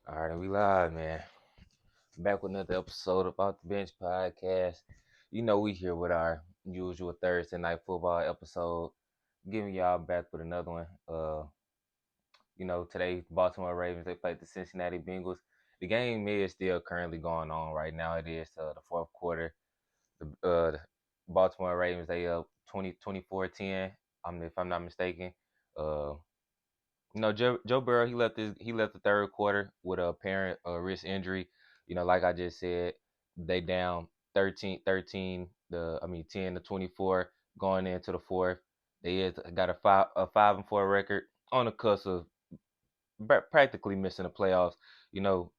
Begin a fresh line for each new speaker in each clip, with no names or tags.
All right, we live, man. Back with another episode of Off the Bench podcast. We here with our usual Thursday night football episode, giving y'all back with another one. Today Baltimore Ravens they played the Cincinnati Bengals. The game is still currently going on right now. It is the fourth quarter. The Baltimore Ravens they up 24-10. If I'm not mistaken. Uh, Joe Burrow he left the third quarter with a apparent wrist injury. Like I just said, they down 13, 10-24 going into the fourth. Got a 5-4 record on the cusp of practically missing the playoffs.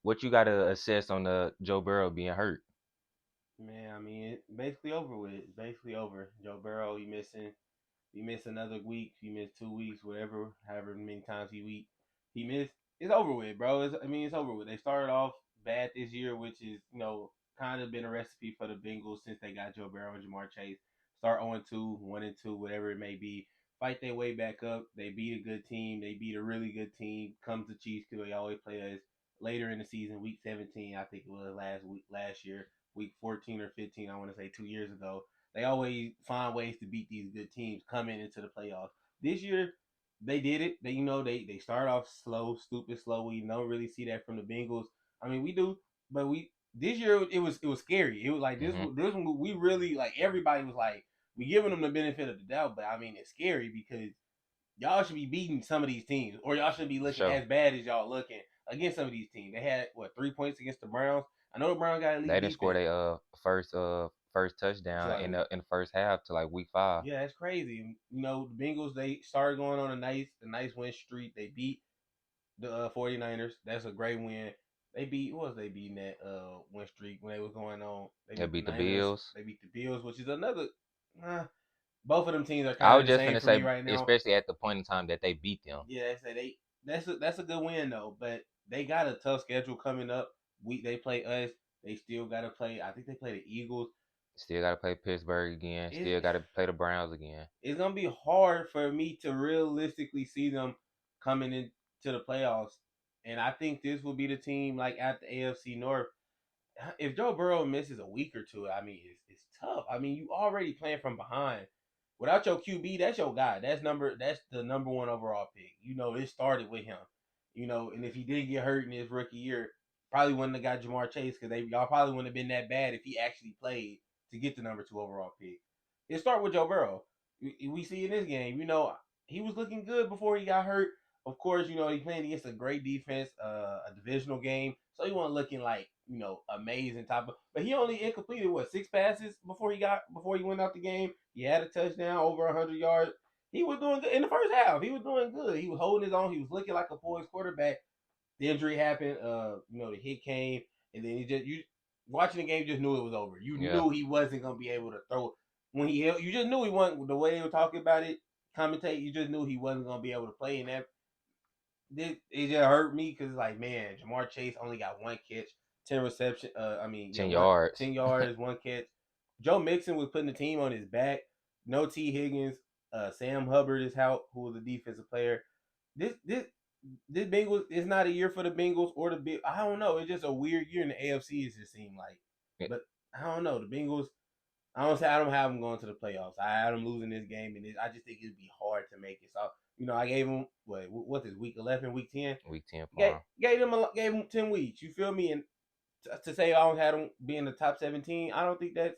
What you got to assess on the Joe Burrow being hurt?
Man, I mean, basically over with. It's basically over. Joe Burrow, he missed another week. He missed 2 weeks, whatever, however many times he missed. It's over with, bro. It's over with. They started off bad this year, which is kind of been a recipe for the Bengals since they got Joe Burrow and Jamar Chase. Start 0-2, 1-2, whatever it may be. Fight their way back up. They beat a good team. They beat a really good team. Comes to Chiefs because they always play us later in the season, week 17, I think it was last year, week 14 or 15, I want to say 2 years ago. They always find ways to beat these good teams coming into the playoffs. This year, they did it. They start off slow, stupid slow. We don't really see that from the Bengals. I mean, we do, but we this year it was scary. It was like this
Hmm.
this one we really like everybody was like we giving them the benefit of the doubt, but I mean it's scary because y'all should be beating some of these teams, or y'all should be
For
looking
sure.
as bad as y'all looking against some of these teams. They had 3 points against the Browns. I know the Browns got
They
elite
didn't score
defense.
their first
So
touchdown
like,
in the first half to like week 5.
yeah, that's crazy. The Bengals they started going on a nice win streak. They beat the 49ers. That's a great win. They beat what was they beating that win streak when they was going on? They
They
beat the
beat the
Niners.
Bills.
They beat the Bills, which is another. Uh, both of them teams are
I
kind
was
of the
just
same
gonna
for me
say,
right now.
especially at the point in time that they beat them,
Yeah, they say that's a good win though, but they got a tough schedule coming up. They play us. They still got to play. I think they play the Eagles.
still got to play Pittsburgh again.
It's
Still got to play the Browns again.
it's gonna be hard for me to realistically see them coming into the playoffs. And I think this will be the team like at the AFC North. If Joe Burrow misses a week or two, I mean it's tough. I mean you already playing from behind. Without your QB, that's your guy. That's the number one overall pick. It started with him. And if he did get hurt in his rookie year, probably wouldn't have got Jamar Chase because y'all probably wouldn't have been that bad if he actually played to get the number two overall pick. It start with Joe Burrow. We see in this game, he was looking good before he got hurt. Of course, he playing against a great defense, a divisional game, so he wasn't looking like amazing type of. But he only incompleted what 6 passes before he went out the game. He had a touchdown, over 100 yards. He was doing good in the first half. He was doing good. He was holding his own. He was looking like a poised quarterback. The injury happened. The hit came, and then you watching the game just knew it was over. You
Yeah,
knew he wasn't gonna be able to throw when he held. You just knew he wasn't the way they were talking about it. Commentate. You just knew he wasn't gonna be able to play in that. It just hurt me because like man, Jamar Chase only got one catch, 10 reception. I mean, yeah,
10 yards.
10 yards, one catch. Joe Mixon was putting the team on his back. No T Higgins. Sam Hubbard is out, who was a defensive player. This this this Bengals it's not a year for the Bengals or the big. I don't know. It's just a weird year in the AFC. It just seemed like, but I don't know. The Bengals. I don't have them going to the playoffs. I had them losing this game, and I just think it'd be hard to make it. So I gave them what's this week 11, week 10.
Week 10
Gave,
for him.
gave them 10 weeks. You feel me? And to say I don't have them be in the top 17, I don't think that's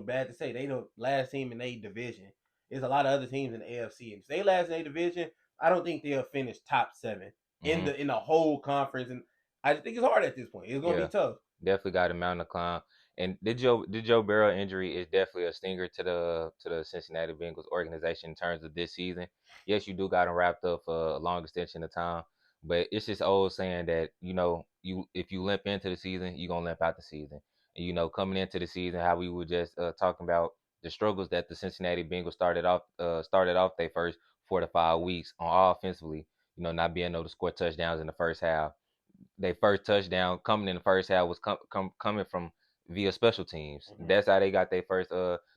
bad to say. They the last team in their division. There's a lot of other teams in the AFC, and if they last in their division, I don't think they'll finish top seven
Hmm.
in the whole conference. And I just think it's hard at this point. It's gonna be
Yeah,
tough.
definitely got a mountain to climb. And the Joe Burrow injury is definitely a stinger to the Cincinnati Bengals organization in terms of this season. Yes, you do got him wrapped up for a long extension of time, but it's just old saying that you if you limp into the season, you gonna limp out the season. And coming into the season, how we were just talking about the struggles that the Cincinnati Bengals started off their first 4 to 5 weeks on offensively. Not being able to score touchdowns in the first half. Their first touchdown coming in the first half was coming from via special teams.
Mm-hmm.
That's how they got their first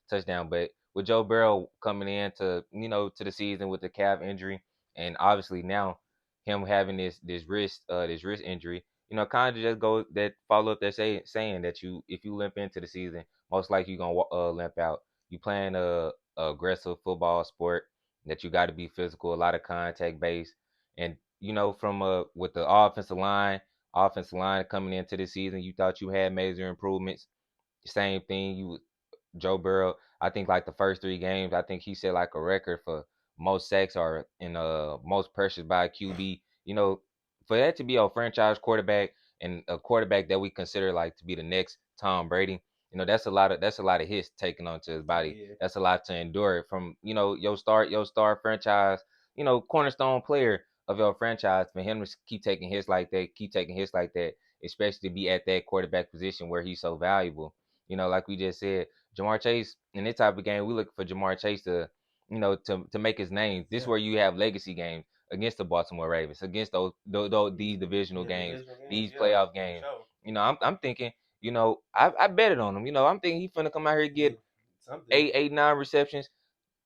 touchdown. But with Joe Burrow coming in to the season with the calf injury, and obviously now him having this wrist injury, kind of just go that follow up that saying that if you limp into the season, most likely you're gonna limp out. You playing a aggressive football sport that you got to be physical, a lot of contact base, and from with the offensive line coming into the season, you thought you had major improvements. Same thing, Joe Burrow. I think like the first 3 games, I think he set like a record for most sacks or in most pressures by a QB. For that to be a franchise quarterback and a quarterback that we consider like to be the next Tom Brady, that's a lot of hits taken onto his
Oh
body.
yeah,
That's a lot to endure from your star franchise, cornerstone player of your franchise for him to keep taking hits like that, especially to be at that quarterback position where he's so valuable. Like we just said, Jamar Chase in this type of game, we look for Jamar Chase to make his name. This is
yeah,
where you have legacy games against the Baltimore Ravens, against these divisional
yeah.
games,
Divisional games,
these
yeah,
playoff
for
games.
sure.
I'm thinking, I betted on him. I'm thinking he's gonna come out here and get
You something
8, 8, 9 receptions,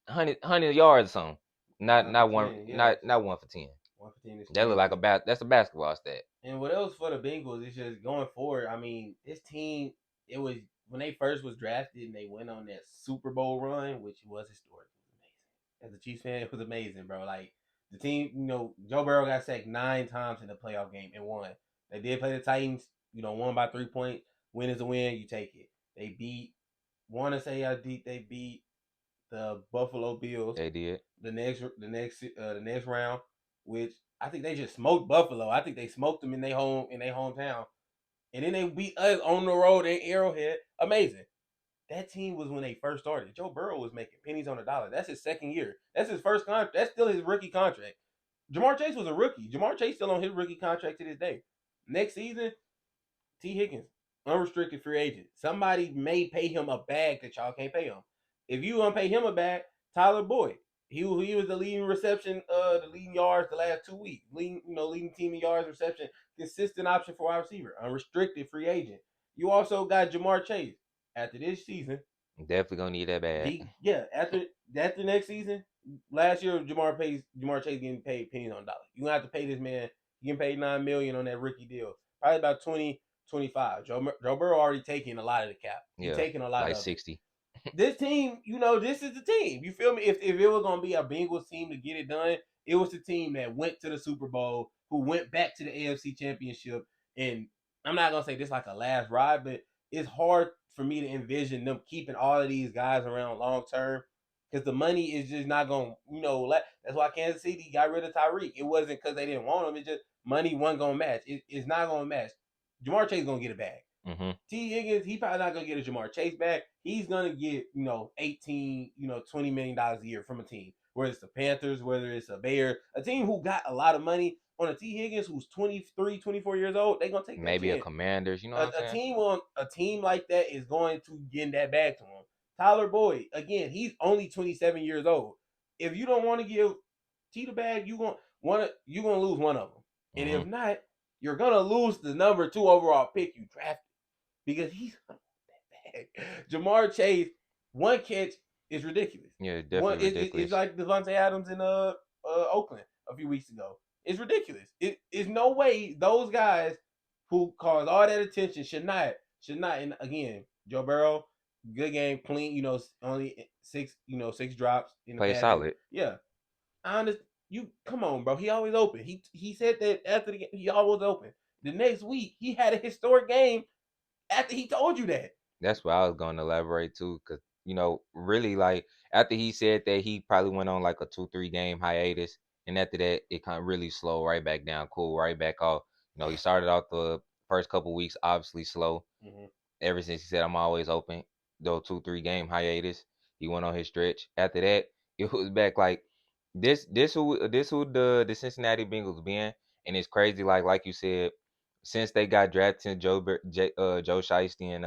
100 yards or something. Not
1 for
not one
10, yes.
not 1 for 10.
1 for 10 is
That look like
crazy.
that's a basketball stat.
And what else for the Bengals is just going forward. I mean, this team, it was when they first was drafted and they went on that Super Bowl run, which was historic. It was amazing. As a Chiefs fan, it was amazing, bro. Like the team, Joe Burrow got sacked 9 times in the playoff game and won. They did play the Titans, won by 3 points. Win is a win, you take it. They beat. Want to say how deep they beat the Buffalo Bills
They did.
the next round, which I think they just smoked Buffalo. I think they smoked them in their hometown, and then they beat us on the road in Arrowhead. Amazing. That team was when they first started. Joe Burrow was making pennies on the dollar. That's his second year. That's his first contract. That's still his rookie contract. Jamar Chase was a rookie. Jamar Chase still on his rookie contract to this day. Next season, T. Higgins, unrestricted free agent. Somebody may pay him a bag that y'all can't pay him. If you want to pay him a bag, Tyler Boyd. He was the leading reception, the leading yards the last 2 weeks. Leading team in yards reception, consistent option for wide receiver, unrestricted free agent. You also got Jamar Chase. After this season,
Definitely gonna need that bad.
after next season, last year Jamar Chase getting paid pennies on dollars. You gonna have to pay this man. He getting paid $9 million on that rookie deal. Probably about 20, 25. Joe Burrow already taking a lot of the cap. He
Yeah,
taking a lot
like
of it.
60.
This team, this is the team. You feel me? If it was gonna be a Bengals team to get it done, it was the team that went to the Super Bowl, who went back to the AFC Championship. And I'm not gonna say this like a last ride, but it's hard for me to envision them keeping all of these guys around long term because the money is just not gonna, that's why Kansas City got rid of Tyreek. It wasn't because they didn't want him. It just money wasn't gonna match. It's not gonna match. Jamar Chase gonna get it back.
Hmm.
T. Higgins, he probably not gonna get a Jamar Chase back. He's gonna get, 18, $20 million a year from a team. Whether it's the Panthers, whether it's a Bears, a team who got a lot of money on a T. Higgins who's 23, 24 years old, they're gonna take that
Maybe a
chance.
Commanders. You know
A,
what I'm
a
saying?
team on a team like that is going to get that back to him. Tyler Boyd, again, he's only 27 years old. If you don't want to give T the bag, you gonna lose one of them. And
Hmm.
if not, you're gonna lose the number 2 overall pick you drafted because he's Jamar Chase, one catch is ridiculous.
Yeah,
One,
definitely
it's
ridiculous.
like Devontae Adams in Oakland a few weeks ago. It's ridiculous. It's no way those guys who cause all that attention should not. And again, Joe Burrow, good game, clean. Only six drops in the
Play
passing.
solid.
Yeah, honest. You come on, bro. He always open. He said that after the game, he always open. The next week, he had a historic game after he told you that.
That's what I was going to elaborate too, because really like after he said that he probably went on like a 2, 3 game hiatus, and after that it kind of really slowed right back down, cool right back off. He started out the first couple weeks obviously slow.
Mm-hmm.
Ever since he said I'm always open, though 2, 3 game hiatus, he went on his stretch. After that, it was back like this who the Cincinnati Bengals been, and it's crazy like you said, since they got drafted, Joe Shiesty and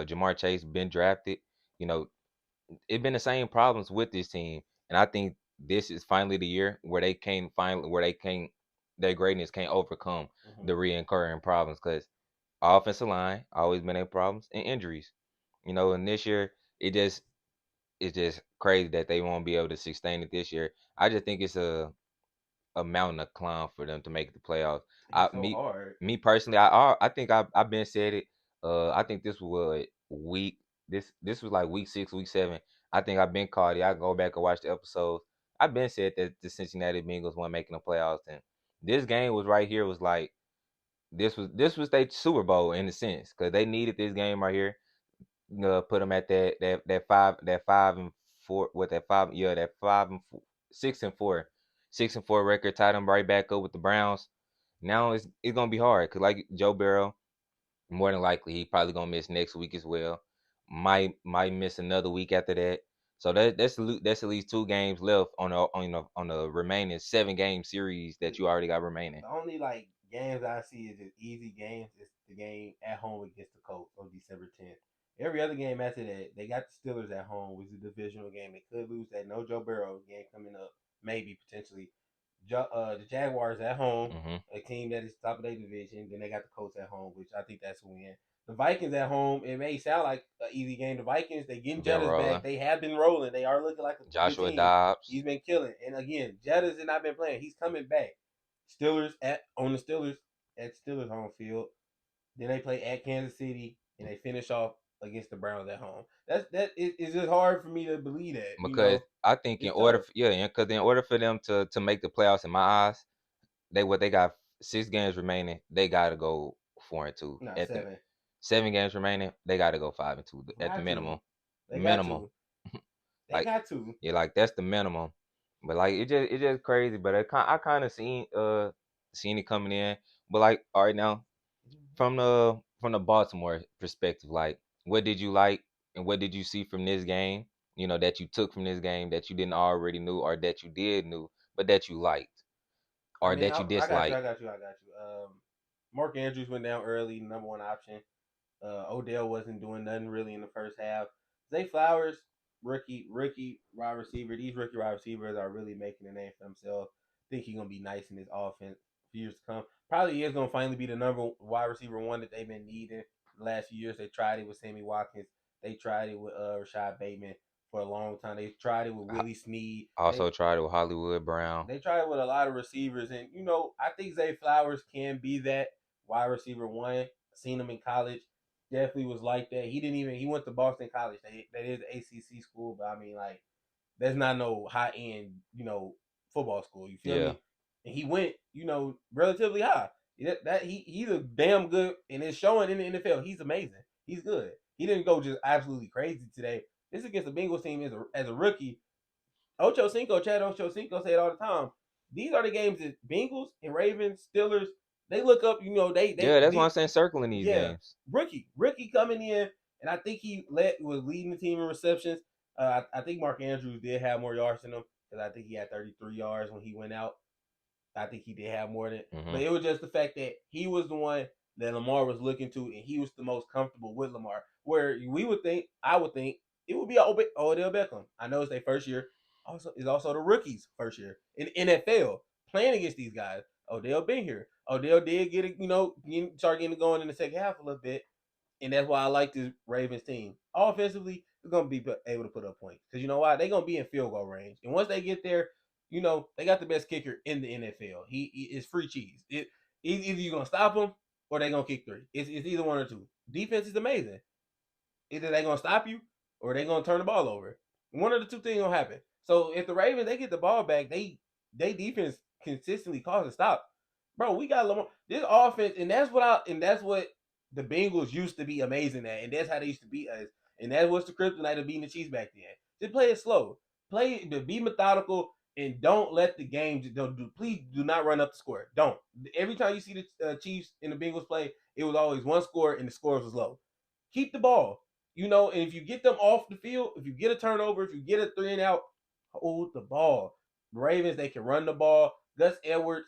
Jamar Chase been drafted. You know, it been the same problems with this team, and I think this is finally the year where they can't their greatness can't overcome
Mm-hmm.
the reoccurring problems because offensive line always been their problems and injuries. And this year it just it's just crazy that they won't be able to sustain it this year. I just think it's a mountain to climb for them to make the playoffs.
It's so
Me
hard.
me personally, I think I've been said it. I think this was week this was like week 6, week 7. I think I've been called it. I go back and watch the episodes. I've been said that the Cincinnati Bengals weren't making the playoffs, and this game was right here was like this was their Super Bowl in a sense because they needed this game right here. Put them at that 5-4 with that 6-4 6-4 record, tie them right back up with the Browns. Now it's gonna be hard because like Joe Burrow, more than likely he probably gonna miss next week as well. Might miss another week after that. So that's at least 2 games left on the remaining 7 game series that you already got remaining.
The only like games I see is just easy games. It's the game at home against the Colts on December 10th. Every other game after that, they got the Steelers at home, which is a divisional game. They could lose that. No Joe Burrow game coming up, maybe potentially. The Jaguars at home,
Hmm.
a team that is top of their division. Then they got the Colts at home, which I think that's a win. The Vikings at home, it may sound like an easy game. The Vikings, they getting
Been
Jettas back.
rolling.
They have been rolling. They are looking like a good
Joshua
team.
Dobbs.
He's been killing. And again, Jettas has not been playing. He's coming back. Steelers at Steelers home field. Then they play at Kansas City and they finish off against the Browns at home. It's just hard for me to believe that.
Because I think
It's tough.
because in order for them to make the playoffs in my eyes, they got 6 games remaining. They gotta go 4-2.
Not
At the
seven.
7 games remaining, they gotta go 5-2 at the
Got to.
minimum.
They got
Minimum.
to. They
Like
got to.
yeah, like that's the minimum. But like it just crazy. But I kind of seen it coming in. But like all right now from the Baltimore perspective, like what did you like and what did you see from this game? That you took from this game that you didn't already knew or that you did knew, but that you liked
I
or
mean,
that you
I got you.
disliked.
I got you. Mark Andrews went down early, number one option. Odell wasn't doing nothing really in the first half. Zay Flowers, rookie wide receiver. These rookie wide receivers are really making a name for themselves. Think he's gonna be nice in this offense for years to come. Probably is gonna finally be the number wide receiver one that they've been needing the last few years. They tried it with Sammy Watkins. They tried it with Rashad Bateman for a long time. They tried it with
I
Willie Snead.
also tried it with Hollywood Brown.
They tried it with a lot of receivers, and I think Zay Flowers can be that wide receiver one. Seen him in college, definitely was like that. He went to Boston College. That is ACC school, but I mean like that's not no high end football school. You feel
Yeah.
me? And he went relatively high. He's a damn good, and it's showing in the NFL. He's amazing. He's good. He didn't go just absolutely crazy today. This against the Bengals team as a rookie. Chad Ochocinco said all the time, these are the games that Bengals and Ravens, Steelers, they look up,
Yeah, that's why I'm
they
saying circling these
yeah,
games.
rookie coming in, and I think he was leading the team in receptions. I think Mark Andrews did have more yards than him because I think he had 33 yards when he went out. I think he did have more than, but
Hmm.
it was just the fact that he was the one that Lamar was looking to, and he was the most comfortable with Lamar. Where I would think, it would be Odell Beckham. I know it's their first year. Also, it's also the rookies' first year in NFL playing against these guys. Odell been here. Odell did get it, start getting it going in the second half a little bit, and that's why I like this Ravens team. Offensively, they're gonna be able to put up points because you know why? They're gonna be in field goal range, and once they get there, they got the best kicker in the NFL. He is free cheese. Either you're gonna stop him or they're gonna kick three. It's either one or two. Defense is amazing. Either they're gonna stop you or they're gonna turn the ball over. One of the two things gonna happen. So if the Ravens they get the ball back, they defense consistently causes stop. Bro, we got Lamar. This offense, and that's what the Bengals used to be amazing at, and that's how they used to beat us. And that was the kryptonite of beating the Chiefs back then. Just play it slow. Be methodical and don't let the game. Please do not run up the score. Don't. Every time you see the Chiefs and the Bengals play, it was always one score and the scores was low. Keep the ball. And if you get them off the field, if you get a turnover, if you get a 3-and-out, hold the ball. The Ravens, they can run the ball. Gus Edwards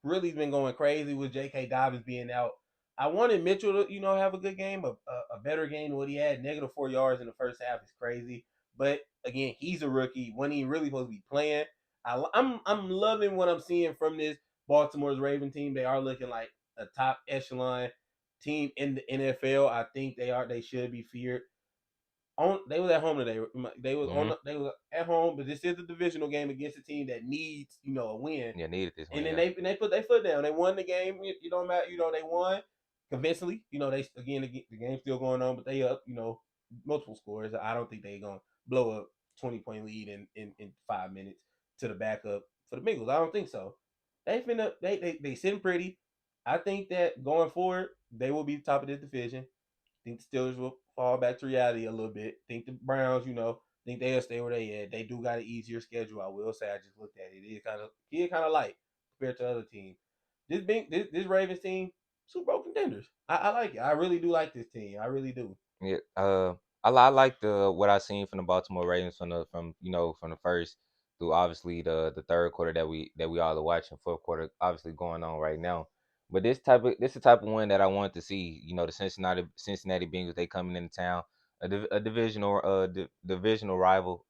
really been going crazy with J.K. Dobbins being out. I wanted Mitchell to, have a good game, a better game than what he had. -4 yards in the first half is crazy. But again, he's a rookie. When he really supposed to be playing, I'm loving what I'm seeing from this Baltimore's Raven team. They are looking like a top echelon team in the NFL. I think they are. They should be feared. They was at home today.
Mm-hmm.
They was at home, but this is a divisional game against a team that needs a win.
Yeah, needed this
And
win.
then
Yeah.
they put their foot down. They won the game. You don't matter. They won convincingly. They again the game's still going on, but they up. Multiple scores. I don't think they gonna blow a 20-point lead in 5 minutes to the backup for the Bengals. I don't think so. They sitting pretty. I think that going forward they will be top of this division. I think the Steelers will fall back to reality a little bit. I think the Browns, think they'll stay where they at. They do got an easier schedule. I will say. I just looked at it. It is kind of light compared to other teams. This Ravens team, Super Bowl contenders. I like it. I really do like this team. I really do.
Yeah. I like the what I seen from the Baltimore Ravens from the first through obviously the third quarter that we all are watching. Fourth quarter obviously going on right now. But this the type of one that I wanted to see. The Cincinnati Bengals, they coming into town, a divisional rival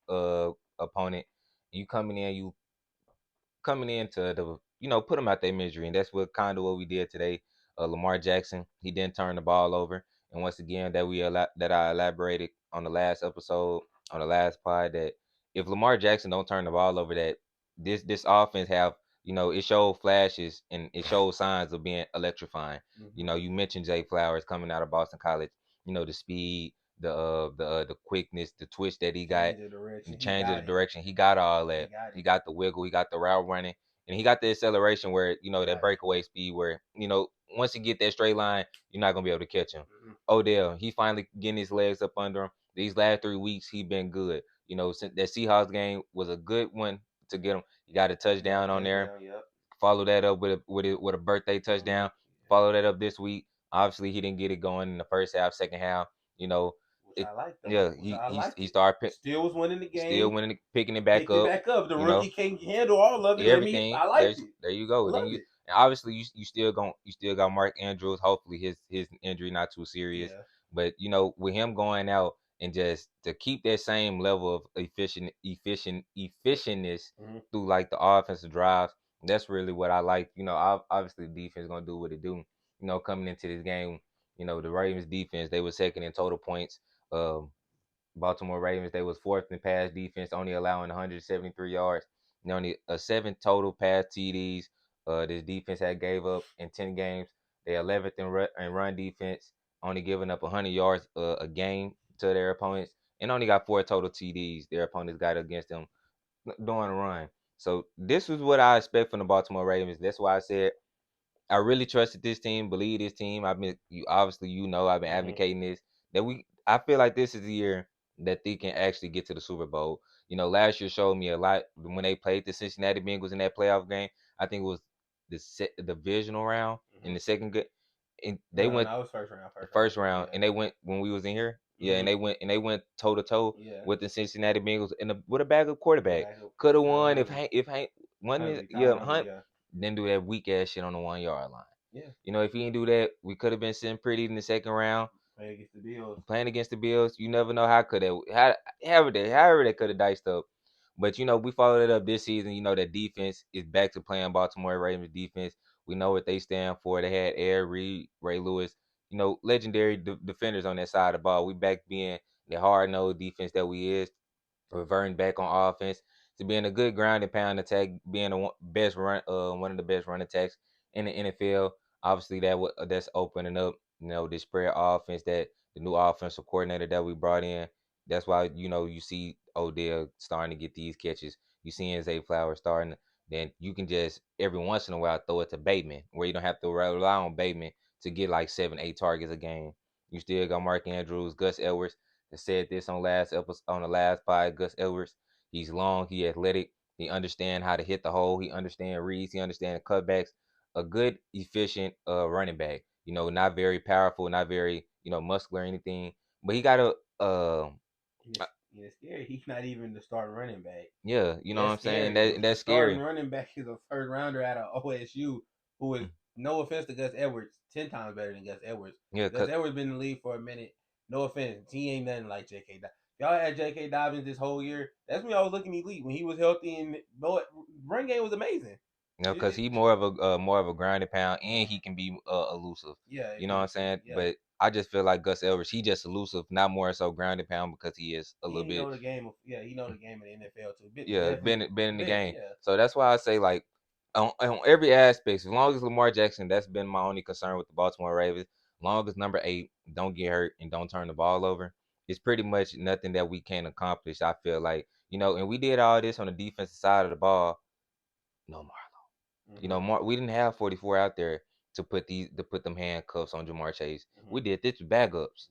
opponent. You coming in to put them out their misery, and that's what kind of what we did today. Lamar Jackson, he didn't turn the ball over, and once again that I elaborated on the last episode, on the last pod, that if Lamar Jackson don't turn the ball over, that this offense have, it showed flashes and it showed signs of being electrifying.
Mm-hmm.
You mentioned Jay Flowers coming out of Boston College, the speed, the quickness, the twitch that he got,
Change of
the
direction. He
change of the
got it.
direction. He got all
He
that.
got
He
it.
got the wiggle. He got the route running, and he got the acceleration where
He
that
got it.
breakaway speed where once he get that straight line, you're not gonna be able to catch him.
Mm-hmm.
Odell, he finally getting his legs up under him. These last 3 weeks, he been good. Since that Seahawks game was a good one to get him. He got a
He got a
touchdown on there.
touchdown. Yep.
Follow that up with a birthday
Mm-hmm.
touchdown. Follow that up this week. Obviously, he didn't get it going in the first half, second half. You know,
Which
it
I like though.
yeah,
Which
he
I
he
liked
he
it.
started
Still was winning the
still
game.
winning, picking it back
Picked it
up.
back up. The
You know,
rookie can't handle all of it.
everything.
I liked
There's
it.
there you
I
go. Then
loved
you
it.
and obviously you still got Mark Andrews. Hopefully his injury not too serious.
Yeah.
But with him going out and just to keep that same level of efficientness
Mm-hmm.
through like the offensive drives, that's really what I like. Obviously the defense gonna do what it do. Coming into this game, the Ravens defense, they were second in total points. Um, Baltimore Ravens, they was fourth in pass defense, only allowing 173 yards. Only a 7 total pass TDs. This defense had gave up in 10 games. They 11th in run defense, only giving up 100 yards a game to their opponents, and only got 4 total TDs their opponents got against them during the run. So this was what I expect from the Baltimore Ravens. That's why I said I really trusted this team, believe this team. I've been
Mm-hmm.
advocating this. I feel like this is the year that they can actually get to the Super Bowl. Last year showed me a lot when they played the Cincinnati Bengals in that playoff game. I think it was the divisional round in
Mm-hmm.
the second good, and they
No,
went
no, it was first round.
the
First round.
first round,
Yeah.
and they went when we was in here. Yeah, and
Mm-hmm.
they went toe to toe
Yeah.
with the Cincinnati Bengals with a backup
With a
quarterback.
backup
Could have
Tyler
won if
Huntley.
Hank if Hank wasn't
Huntley.
yeah
Tyler Huntley.
Hunt
Yeah.
didn't do that weak ass shit on the 1 yard line.
Yeah.
If he didn't do that, we could have been sitting pretty in the second round
Play against the Bills.
playing against the Bills. You never know how could they however they could have diced up. But we followed it up this season. That defense is back to playing Baltimore Ravens defense. We know what they stand for. They had Air Reed, Ray Lewis, legendary defenders on that side of the ball. We back being the hard nosed defense that we is, reverting back on offense to being a good ground and pound attack, being one of the best run attacks in the NFL. Obviously, that's opening up, this spread offense that the new offensive coordinator that we brought in. That's why you see Odell starting to get these catches. You see Zay Flowers starting. Then you can just every once in a while throw it to Bateman, where you don't have to rely on Bateman to get like 7, 8 targets a game. You still got Mark Andrews, Gus Edwards. I said this on last episode on the last pod. Gus Edwards, he's long, he athletic, he understand how to hit the hole, he understand reads, he understand cutbacks. A good, efficient running back. Not very powerful, not very muscular or anything, but he got a
And it's scary. He's not even the starting running back.
yeah, you know what
That's
I'm saying.
scary.
That's
The starting
scary.
running back is a first rounder out of OSU, who is, no offense to Gus Edwards, 10 times better than Gus Edwards.
Yeah,
Gus Edwards been in the league for a minute. No offense, he ain't nothing like J.K. Dobbins. Y'all had J.K. Dobbins this whole year. That's when y'all was looking elite when he was healthy, and run game was amazing.
You know, because he more of a ground and pound, and he can be elusive.
Yeah,
You know what I'm saying?
yeah.
But I just feel like Gus Elbridge, he just elusive, not more so ground and pound because he is a little
And he
bit.
know the game. He know the game in the NFL too.
Yeah,
Definitely
been in the game.
Yeah.
So that's why I say like on every aspect, as long as Lamar Jackson, that's been my only concern with the Baltimore Ravens. As long as number 8 don't get hurt and don't turn the ball over, it's pretty much nothing that we can't accomplish. I feel like and we did all this on the defensive side of the ball. No more. We didn't have 44 out there to put them handcuffs on Jamar Chase. We did this with backups.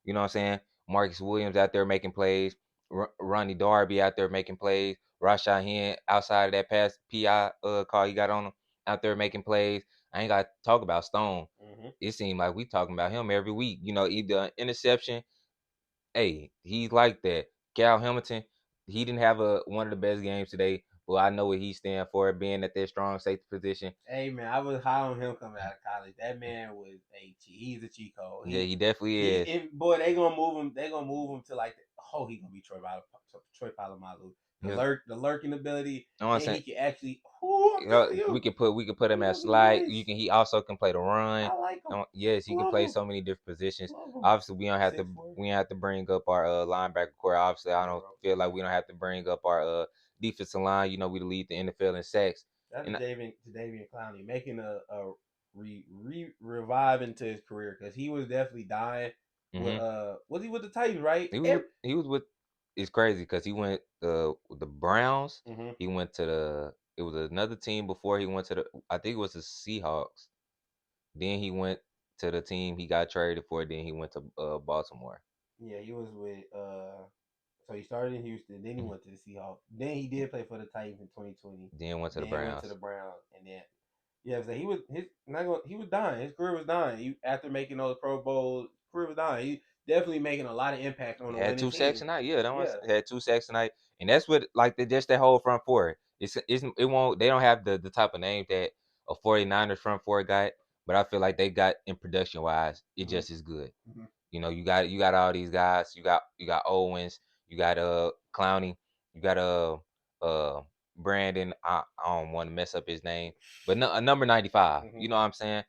You know what I'm saying? Marcus Williams out there making plays. Ronnie Darby out there making plays. Rashad Hen outside of that pass PI call he got on him out there making plays. I ain't got to talk about Stone. It seemed like we talking about him every week. Either an interception. Hey, he's like that. Cal Hamilton, he didn't have one of the best games today. But I know what he stand for, being at that strong safety position.
Hey man, I was high on him coming out of college. That man was he's a cheat code.
Yeah, he definitely
He
is.
and boy, they gonna move him. They gonna move him to like he gonna be Troy Polamalu.
Yeah.
The lurking ability,
You know what I'm
and
saying?
he can actually. I'm telling you,
We could put him
he
at
gonna be
slide.
nice.
He also can play the run.
I like him.
Yes, he can
Love
play
him.
so many different positions.
Love him.
Obviously, we don't have to
6'4".
we don't have to bring up our linebacker core. Obviously, I
Yeah,
don't
bro.
feel like we don't have to bring up our defensive line. We lead the NFL in sacks.
That's
And
Davian Clowney making a revive into his career because he was definitely dying. With
hmm
was he with the Titans, right?
he was with. It's crazy because he went with the Browns.
Mm-hmm.
He went to the. It was another team before he went to the. I think it was the Seahawks. Then he went to the team he got traded for. Then he went to Baltimore.
Yeah, he was with so he started in Houston, then he
Mhm.
went to the Seahawks. Then he did play for the Titans in 2020.
Then went to the
Then went to the
Browns.
Browns, and then yeah, so he was dying. His career was dying. After making those Pro Bowls, his career was dying. He definitely making a lot of impact on a
Had
winning
2 sacks
team.
tonight. Yeah, that was
Yeah.
had 2 sacks tonight, and that's what like just that whole front four. It won't. They don't have the type of name that a 49ers front four got, but I feel like they got in production wise. It
Mm-hmm.
just is good.
Mm-hmm.
You got all these guys. You got Owens. You got Clowney. You got Brandon. I don't want to mess up his name, but no, a number 95.
Mm-hmm.
You know what I'm saying?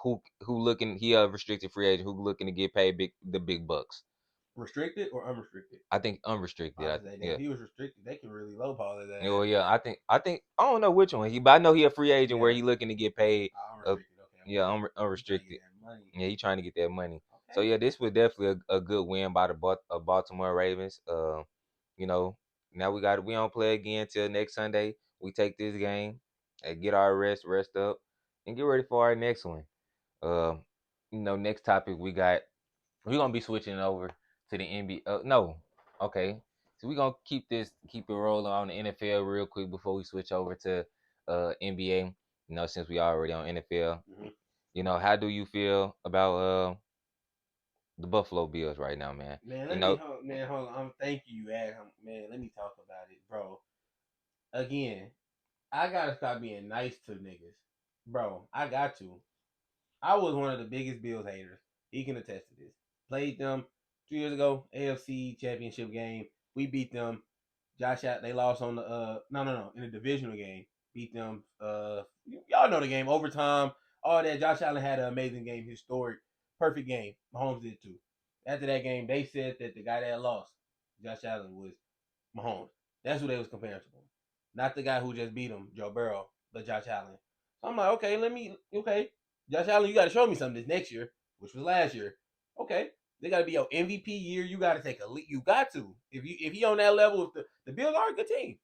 Who looking? He a restricted free agent who looking to get paid the big bucks.
Restricted or unrestricted?
I think unrestricted.
I was say that
Yeah.
if he was restricted, they can really lowball his
Oh
ass.
yeah. I think I don't know which one but I know he a free agent where
Yeah.
he looking to get paid.
Unrestricted. Okay,
Yeah,
okay. He trying to get
unrestricted.
that money.
Yeah, he trying to get that money. So
Okay.
yeah, this was definitely a good win by the Baltimore Ravens. You know, now we don't play again till next Sunday. We take this game and get our rest up, and get ready for our next one. Uh, next topic we're gonna be switching over to the NBA. No, okay. So we're gonna keep it rolling on the NFL real quick before we switch over to NBA. Since we already on NFL.
Mm-hmm.
How do you feel about the Buffalo Bills right now, man?
Man,
You know,
hold on. Thank you, Adam. Man, let me talk about it, bro. Again, I gotta stop being nice to niggas, bro. I got to. I was one of the biggest Bills haters. He can attest to this. Played them 2 years ago, AFC Championship game. We beat them. They lost on the no in the divisional game. Beat them. Y'all know the game overtime. All that. Josh Allen had an amazing game, historic, perfect game. Mahomes did too. After that game, they said that the guy that lost, Josh Allen, was Mahomes. That's who they was comparing to. Not the guy who just beat him, Joe Burrow, but Josh Allen. So I'm like, okay. Josh Allen, you got to show me something this next year, which was last year. Okay, they got to be your MVP year. You got to take a lead. You got to. If he on that level, if the Bills are a good team.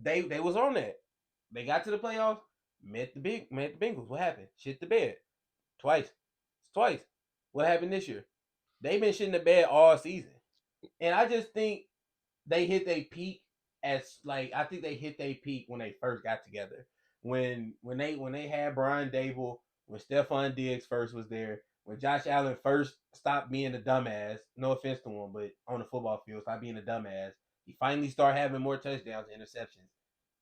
They was on that. They got to the playoffs. Met the Bengals. What happened? Shit the bed twice. Twice. What happened this year? They've been shitting the bed all season, and I just think they hit their peak I think they hit their peak when they first got together. When they had Brian Dable, when Stephon Diggs first was there, when Josh Allen first stopped being a dumbass. No offense to him, but on the football field, stopped being a dumbass. He finally started having more touchdowns and interceptions.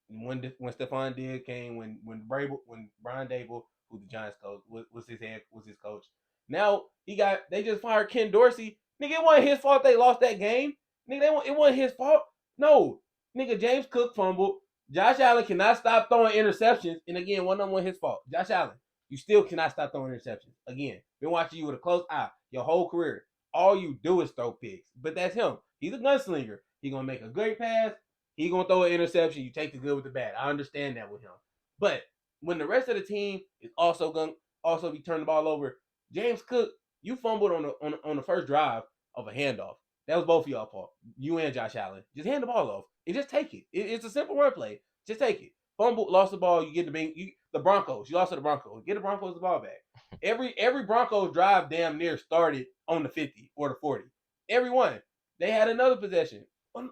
And when Stephon Diggs came, when Brian Dable, who the Giants coach was his coach. Now they just fired Ken Dorsey. Nigga, it wasn't his fault they lost that game. Nigga, it wasn't his fault. No, nigga, James Cook fumbled. Josh Allen cannot stop throwing interceptions. And again, one of them was his fault. Josh Allen, you still cannot stop throwing interceptions. Again, been watching you with a close eye your whole career. All you do is throw picks. But that's him. He's a gunslinger. He's gonna make a great pass. He's gonna throw an interception. You take the good with the bad. I understand that with him. But when the rest of the team is also gonna also be turning the ball over, James Cook, you fumbled on the first drive of a handoff. That was both of y'all fault. You and Josh Allen. Just hand the ball off and just take it. It's a simple run play. Just take it. Fumble, lost the ball. You get the Broncos. You lost to the Broncos. Get the Broncos the ball back. Every Broncos drive damn near started on the 50 or the 40. Every one. They had another possession.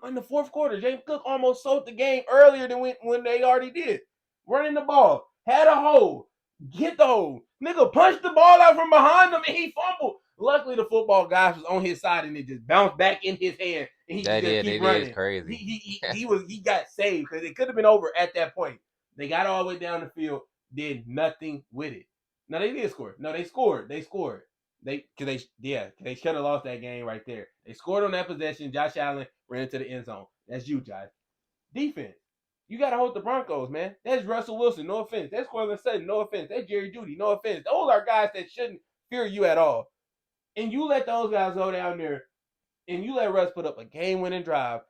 In the fourth quarter, James Cook almost sold the game earlier than when they already did. Running the ball. Had a hole. Get the hole. Nigga punched the ball out from behind him and he fumbled. Luckily, the football guy was on his side and it just bounced back in his hand and he
That
just
is
keep
it is
running.
crazy.
He got saved because it could have been over at that point. They got all the way down the field, did nothing with it. No, they did score. No, they scored. They should have lost that game right there. They scored on that possession. Josh Allen ran into the end zone. That's you, Josh. Defense. You got to hold the Broncos, man. That's Russell Wilson, no offense. That's Cortland Sutton, no offense. That's Jerry Jeudy, no offense. Those are guys that shouldn't fear you at all. And you let those guys go down there, and you let Russ put up a game-winning drive,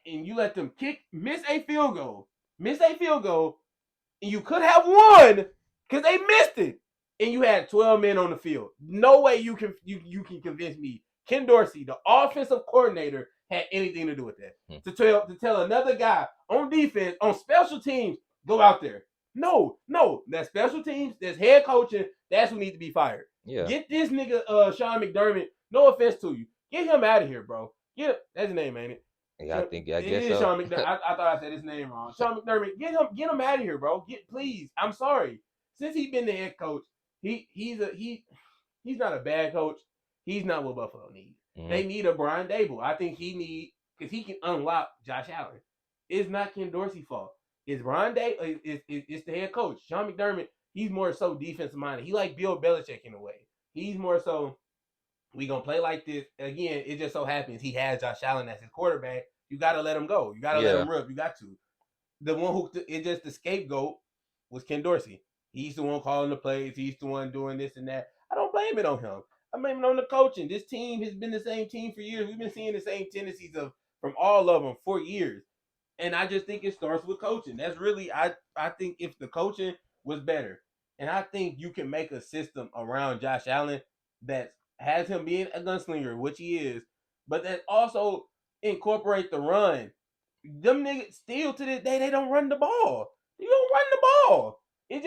and you let them miss a field goal, and you could have won because they missed it, and you had 12 men on the field. No way you can convince me Ken Dorsey, the offensive coordinator, had anything to do with that. To tell another guy on defense, on special teams, go out there. No, that's special teams, that's head coaching, that's who needs to be fired.
Yeah.
Get this nigga Sean McDermott, no offense to you. Get him out of here, bro. That's his name, ain't it?
Yeah, I guess
It is
so.
Sean McDermott. I thought I said his name wrong. Sean McDermott, get him out of here, bro. Please. I'm sorry. Since he's been the head coach, he's not a bad coach. He's not what Buffalo needs. Mm-hmm. They need a Brian Dable. I think because he can unlock Josh Allen. It's not Ken Dorsey's fault. It's Brian Dable. It's the head coach. Sean McDermott, he's more so defensive minded. He like Bill Belichick in a way. He's more so, we gonna play like this. Again, it just so happens he has Josh Allen as his quarterback. You gotta let him go. You gotta let him rip. You got to. The one who the scapegoat was Ken Dorsey. He's the one calling the plays. He's the one doing this and that. I don't blame it on him. I blame it on the coaching. This team has been the same team for years. We've been seeing the same tendencies from all of them for years. And I just think it starts with coaching. That's really, I think if the coaching was better, and I think you can make a system around Josh Allen that has him being a gunslinger, which he is, but that also incorporate the run. Them niggas still to this day, they don't run the ball. You don't run the ball. It's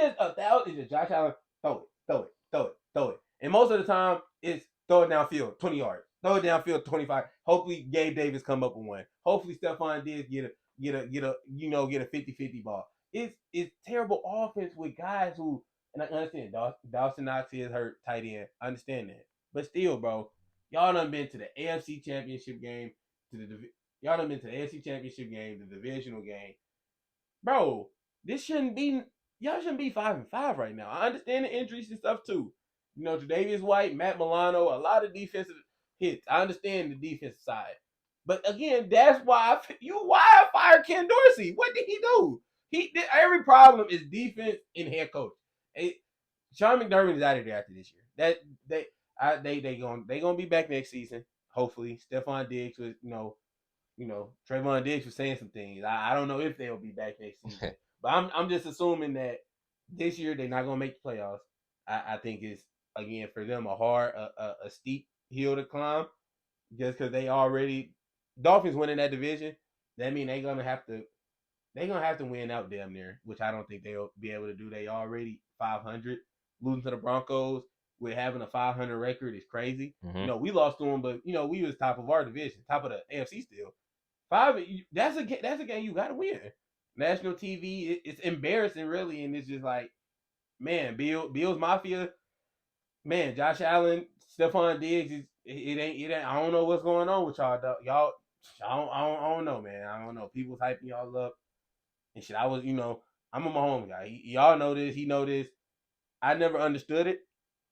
just Josh Allen, throw it. And most of the time, it's throw it downfield, 20 yards. Throw it downfield, 25. Hopefully, Gabe Davis come up with one. Hopefully, Stephon Diggs get a 50-50 ball. It's terrible offense with guys who, and I understand Dawson Knox is hurt tight end. I understand that. But still, bro, y'all done been to the AFC Championship game, y'all done been to the AFC Championship game, the divisional game. Bro, y'all shouldn't be 5-5 right now. I understand the injuries and stuff too. Tre'Davious White, Matt Milano, a lot of defensive hits. I understand the defensive side. But again, that's why I fired Ken Dorsey. What did he do? He did every problem is defense and head coach. Sean McDermott is out of there after this year. They gonna be back next season. Hopefully, Stephon Diggs was Trayvon Diggs was saying some things. I don't know if they'll be back next season, but I'm just assuming that this year they're not gonna make the playoffs. I think it's again for them a steep hill to climb, just because they already Dolphins winning that division. That means they're gonna have to win out damn near, which I don't think they'll be able to do. They already 500. Losing to the Broncos with having a 500 record is crazy. Mm-hmm. We lost to them, but we was top of our division, top of the AFC still. That's a game you gotta win. National TV, it's embarrassing really, and it's just like, man, Bills Mafia, man, Josh Allen, Stephon Diggs, it ain't. I don't know what's going on with y'all. Y'all, I don't know, man. I don't know. People's hyping y'all up and shit. I'm a Mahomes guy. Y'all know this. He know this. I never understood it.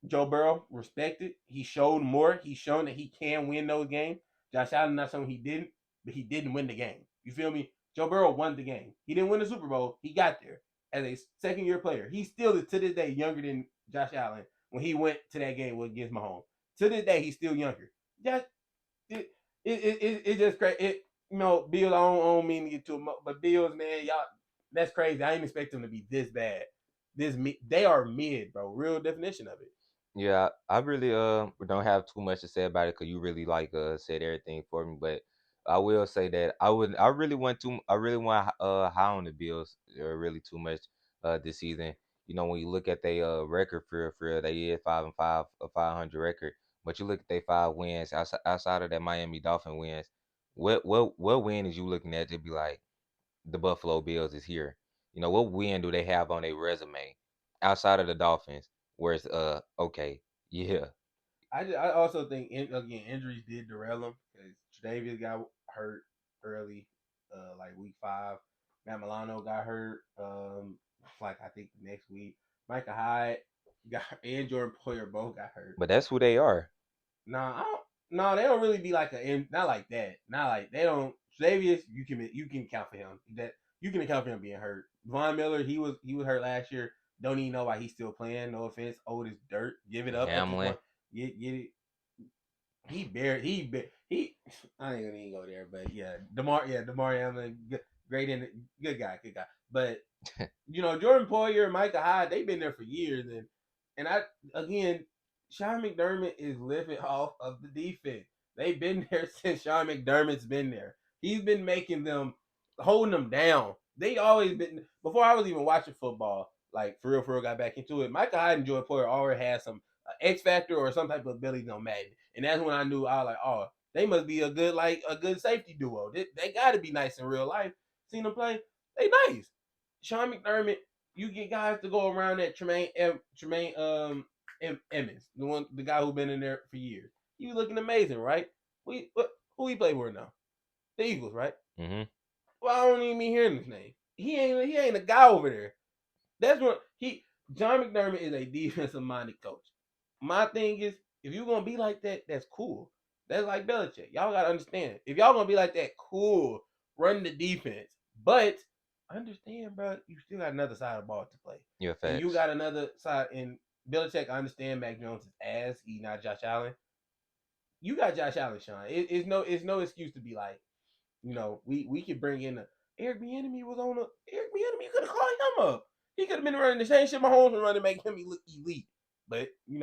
Joe Burrow, respected. He showed more. He's shown that he can win those games. Josh Allen, not saying he didn't, but he didn't win the game. You feel me? Joe Burrow won the game. He didn't win the Super Bowl. He got there as a second year player. He still is to this day younger than Josh Allen when he went to that game against Mahomes. To this day, he's still younger. Just it's just crazy. Bills. I don't mean to get too much, but Bills, man, y'all, that's crazy. I didn't expect them to be this bad. They are mid, bro. Real definition of it.
Yeah, I really don't have too much to say about it because you really like said everything for me. But I will say that I really want high on the Bills really too much this season. You know, when you look at their record for real, they is 5-5, a 500 record. But you look at their 5 wins outside of that Miami Dolphin wins. What win is you looking at to be like the Buffalo Bills is here? You know, what win do they have on their resume outside of the Dolphins? Where it's okay, yeah,
I also think again injuries did derail him because Tre'Davious got hurt early, like week 5. Matt Milano got hurt, like I think next week. Micah Hyde got and Jordan Poyer both got hurt.
but that's who they are.
Nah, I don't. No, they don't really be like not like that. Not like they don't. Tre'Davious, you can count for him. That you can account for him being hurt. Von Miller, he was hurt last year. Don't even know why he's still playing. No offense, old as dirt. Give it up at this
Hamlin,
point. Get it. He bare he. I ain't gonna even go there, but yeah, Demar Hamlin, great in good guy. But Jordan Poyer, Micah Hyde, they've been there for years, and I again, Sean McDermott is living off of the defense. They've been there since Sean McDermott's been there. He's been making them, holding them down. They always been before I was even watching football. Like for real, got back into it. Micah Hyde and Jordan Poyer already had some X factor or some type of ability on Madden, and that's when I knew I was like, oh, they must be a good safety duo. They got to be nice in real life. Seen them play, they nice. Sean McDermott, you get guys to go around that Tremaine Emmons, the guy who been in there for years. He was looking amazing, right? Who he play for now? The Eagles, right?
hmm
Well, I don't even be hearing his name. He ain't a guy over there. That's what he John McDermott is a defensive minded coach. My thing is, if you're gonna be like that, that's cool. That's like Belichick. Y'all gotta understand. If y'all gonna be like that, cool. Run the defense. But understand, bro, you still got another side of the ball to play.
yeah,
And you
facts.
got another side in Belichick, I understand Mac Jones is ass. He not Josh Allen. You got Josh Allen, Sean. It's no excuse to be like, we could bring in Eric Bieniemy was on Eric Bieniemy. You could have called him up. He could have been running the same shit Mahomes was running, make him look elite. But you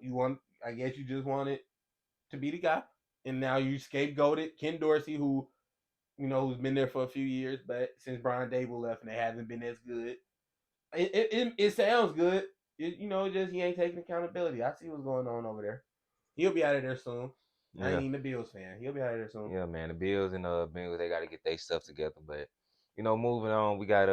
want. I guess you just wanted to be the guy, and now you scapegoated Ken Dorsey, who's been there for a few years, but since Brian Dable left, and they haven't been as good. It sounds good. Just he ain't taking accountability. I see what's going on over there. He'll be out of there soon. I ain't
Yeah,
even a Bills fan. He'll be out of there soon.
yeah, man. The Bills and Bengals, they got to get their stuff together. But moving on, we got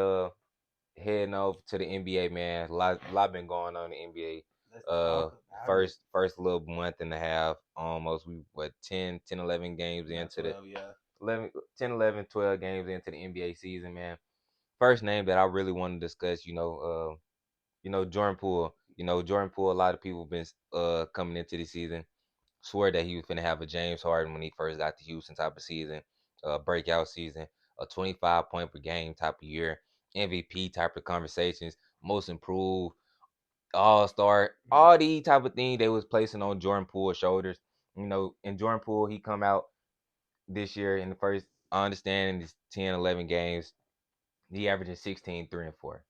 heading over to the NBA, man. A lot been going on in the
Let's
NBA.
talk about it.
First little month and a half, almost. We 11 games
Yeah,
into the
12. Yeah.
11, 10, 11, 12 games into the NBA season, man. First name that I really want to discuss, Jordan Poole. Jordan Poole. A lot of people been coming into the season swore that he was going to have a James Harden when he first got to Houston type of season, breakout season, a 25 point per game type of year, MVP type of conversations, most improved, All Star,
Mm-hmm.
all these type of things they was placing on Jordan Poole's shoulders. And Jordan Poole, he come out this year in the first, I understand in his 10, 11 games, he averaging 16, 3, and 4.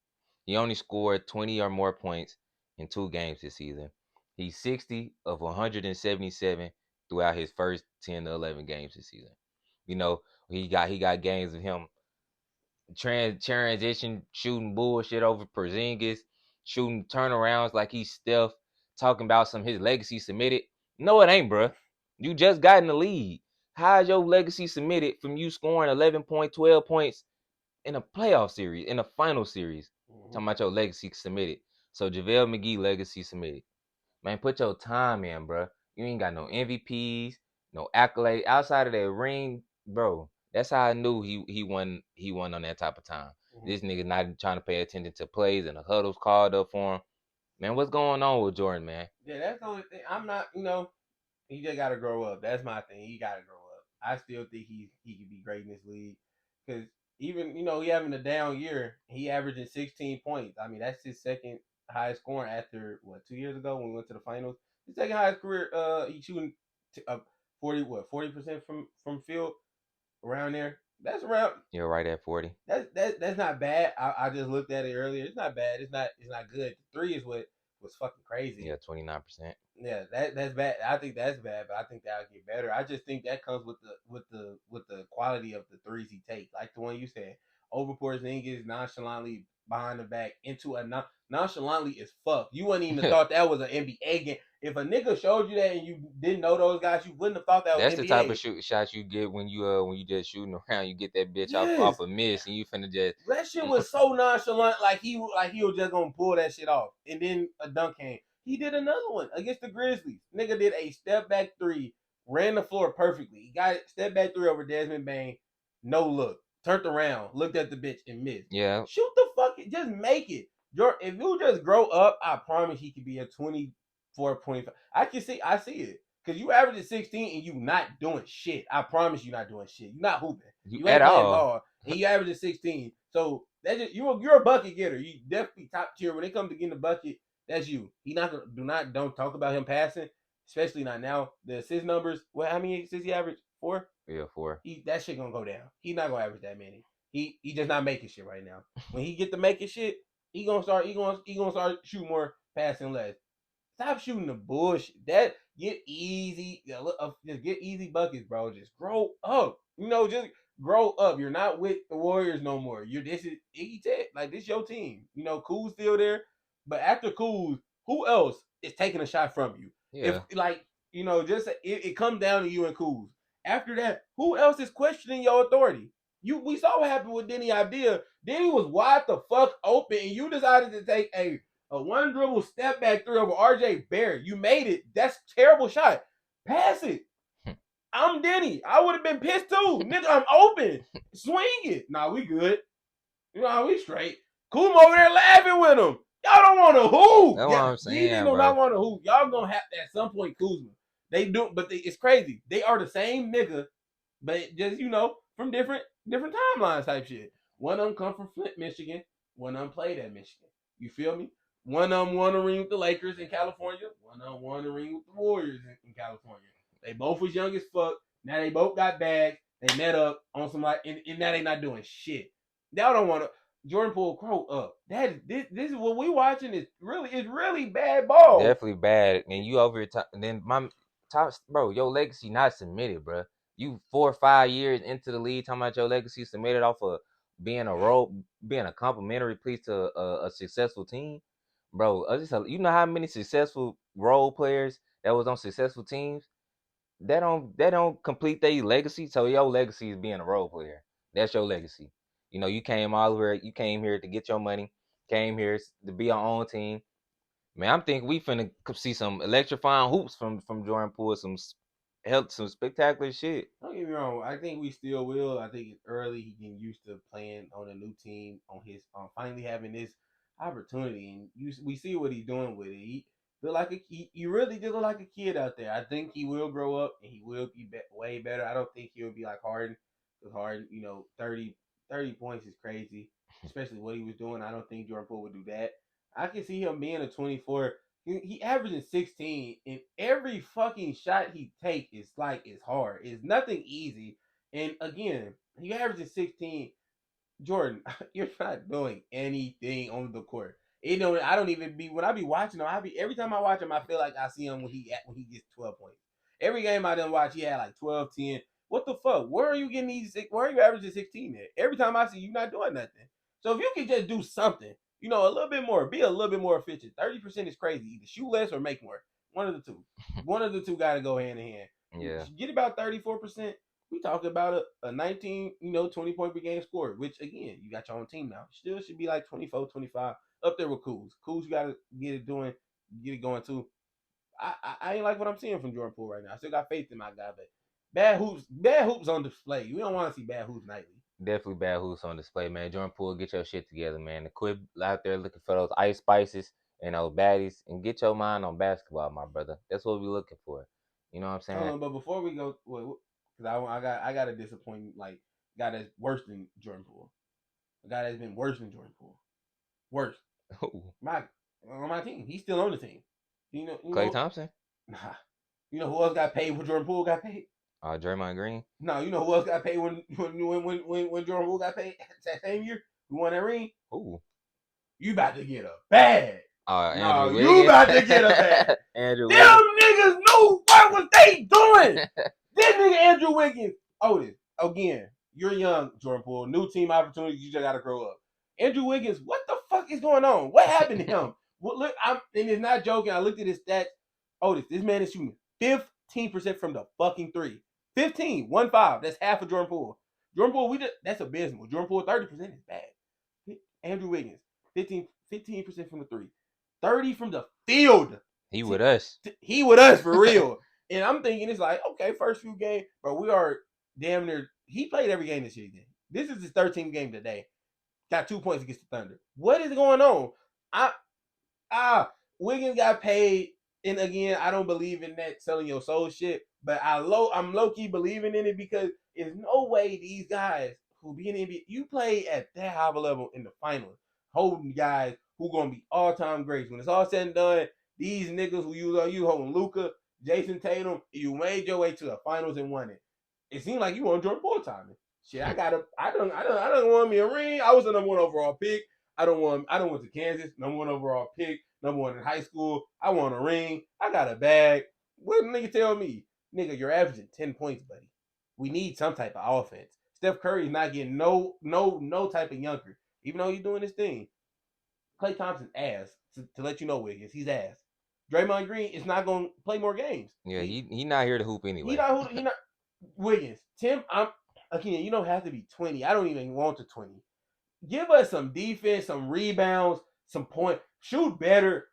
He only scored 20 or more points in 2 games this season. He's 60 of 177 throughout his first 10 to 11 games this season. You know, he got games of him transition shooting bullshit over Porzingis, shooting turnarounds like he's Steph, talking about some his legacy submitted. No, it ain't, bruh. You just got in the league. How is your legacy submitted from you scoring 11 point, 12 points in a playoff series, in a final series?
Mm-hmm.
Talking about your legacy submitted. So JaVale McGee legacy submitted. Man, put your time in, bro. You ain't got no MVPs, no accolade outside of that ring, bro. That's how I knew he won on that type of time.
Mm-hmm.
This nigga not trying to pay attention to plays and the huddles called up for him. Man, what's going on with Jordan, man?
Yeah, that's the only thing. I'm not. He just got to grow up. That's my thing. He got to grow up. I still think he could be great in this league. because even he having a down year, he averaging 16 points. I mean, that's his second highest scoring after what 2 years ago when we went to the finals. His second highest career. He shooting 40% from field around there. That's around.
You're right at 40.
That's not bad. I just looked at it earlier. It's not bad. It's not good. The three is what was fucking crazy.
Yeah, 29%.
Yeah, that's bad. I think that's bad, but I think that'll get better. I just think that comes with the quality of the threes he takes, like the one you said. Over Porzingis nonchalantly behind the back into a nonchalantly as fuck. You wouldn't even have thought that was an NBA game. If a nigga showed you that and you didn't know those guys, you wouldn't have thought that was
That's the type
NBA.
of shots you get when you just shooting around. You get that bitch off
Yes,
a miss, and you finna just
that shit was so nonchalant, like he was just gonna pull that shit off, and then a dunk came. He did another one against the Grizzlies. Nigga did a step back three, ran the floor perfectly. He got it, step back three over Desmond Bain, no look, turned around, looked at the bitch and missed.
yeah.
Shoot the fuck it, just make it. If you just grow up, I promise he could be a 24, 25. I see it. Cause you averaging 16 and you not doing shit. I promise you not doing shit. You not hooping.
You
You
at
ain't playing
all.
ball and you averaging 16. So that's just you're a bucket getter. You definitely top tier when it comes to getting the bucket. That's you. He not gonna don't talk about him passing, especially not now. The assist numbers. How many assists he averaged? 4.
Yeah, 4.
That shit gonna go down. He not gonna average that many. He just not making shit right now. When he get to making shit, he gonna start shooting more, passing less. Stop shooting the bullshit. That get easy. Just get easy buckets, bro. Just grow up. Just grow up. You're not with the Warriors no more. This is Iggy Tech. Like this your team. Cool's still there, but after Cool, who else is taking a shot from you? If
Yeah.
like just it comes down to you and Cool. After that, who else is questioning your authority? We saw what happened with Denny Idea. Denny was wide the fuck open, and you decided to take a one dribble step back three over RJ Barrett. You made it. That's a terrible shot. Pass it. I'm Denny. I would have been pissed too. Nigga, I'm open. Swing it. Nah, we good. We straight. Kuzma over there laughing with him. Y'all don't want to hoop.
That's what
Yeah,
I'm
these niggas
saying,
do not
bro.
want to hoop. Y'all gonna have to at some point Kuzma. They do, but it's crazy. They are the same nigga, but just from different timelines type shit. One of them come from Flint, Michigan. One of them played at Michigan. You feel me? One of them won a ring with the Lakers in California. One of them won a ring with the Warriors in California. They both was young as fuck. Now they both got bags. They met up on some and now they not doing shit. Y'all don't want to. Jordan Poole, grow up. This is what we watching is really bad ball.
Definitely bad. And you over here, then my top, bro, your legacy not submitted, bro. You 4 or 5 years into the league talking about your legacy submitted off of being a complimentary piece to a successful team, bro. You know how many successful role players that was on successful teams that don't complete their legacy. So your legacy is being a role player. That's your legacy. You came all over. You came here to get your money. Came here to be our own team. Man, I'm thinking we finna see some electrifying hoops from Jordan Poole, some spectacular shit.
Don't get me wrong. I think we still will. I think it's early. He getting used to playing on a new team, on finally having this opportunity, and we see what he's doing with it. He feel like he really did look like a kid out there. I think he will grow up and he will be way better. I don't think he'll be like Harden. Because Harden, 30 points is crazy, especially what he was doing. I don't think Jordan Poole would do that. I can see him being a 24. He averaging 16, and every fucking shot he take is hard. It's nothing easy. And again, he averages 16. Jordan, you're not doing anything on the court. I don't even be when I be watching him. Every time I watch him, I feel like I see him when he gets 12 points. Every game I done watch, he had like 12, 10. What the fuck? Where are you getting these? Where are you averaging 16 at? Every time I see you, not doing nothing. So if you can just do something, a little bit more, be a little bit more efficient. 30% is crazy. Either shoot less or make more. One of the two. One of the two got to go hand in hand.
Yeah,
Get about 34%. We talking about a 19, 20 point per game score, which again, you got your own team now. Still should be like 24, 25, up there with Cools. Cools, you got to get it going too. I ain't like what I'm seeing from Jordan Poole right now. I still got faith in my guy, but bad hoops on display. We don't want to see bad hoops nightly.
definitely bad hoops on display, man. Jordan Poole, get your shit together, man. Quit out there looking for those ice spices and those baddies, and get your mind on basketball, my brother. That's what we looking for. You know what I'm saying?
But before we go, because I got a disappointing like guy that's worse than Jordan Poole. A guy that's been worse than Jordan Poole. Worse.
Ooh.
My on my team. He's still on the team. You
Clay
know,
Thompson.
nah. You know who else got paid when Jordan Poole got paid?
Draymond Green.
No, you know who else got paid when Jordan Poole got paid that same year? Who won that ring?
Ooh.
You about to get a bag. No,
Andrew
you
Wiggins.
about to get a bag.
Andrew Wiggins.
Them niggas knew what was they doing. This nigga Andrew Wiggins. Otis, again, you're young, Jordan Poole. New team opportunities. You just got to grow up. Andrew Wiggins, what the fuck is going on? What happened to him? Well, look, and it's not joking. I looked at his stats. Otis, this man is shooting 15% from the fucking three. 15, 1-5. That's half of Jordan Poole. Jordan Poole, that's abysmal. Jordan Poole, 30% is bad. Andrew Wiggins, 15% from the three. 30 from the field.
He with us.
He with us for real. And I'm thinking it's like, okay, first few games, but we are damn near. He played every game this year. This is his 13th game today. Got 2 points against the Thunder. What is going on? Wiggins got paid, and again, I don't believe in that selling your soul shit. But I'm low key believing in it because there's no way these guys who be in the NBA, you play at that high of a level in the finals, holding guys who gonna be all time greats. When it's all said and done, these niggas who you holding Luka, Jason Tatum, you made your way to the finals and won it. It seemed like you won Jordan Poole timing. Shit, I don't want me a ring. I was the number one overall pick. I don't want to Kansas, number one overall pick, number one in high school. I want a ring. I got a bag. What nigga tell me? Nigga, you're averaging 10 points, buddy. We need some type of offense. Steph Curry's not getting no type of younger. Even though he's doing his thing. Klay Thompson's ass. To let you know, Wiggins, he's ass. Draymond Green is not going to play more games.
Yeah, he not here to hoop anyway.
He not Wiggins. Tim, you don't have to be 20. I don't even want to 20. Give us some defense, some rebounds, some point. Shoot better.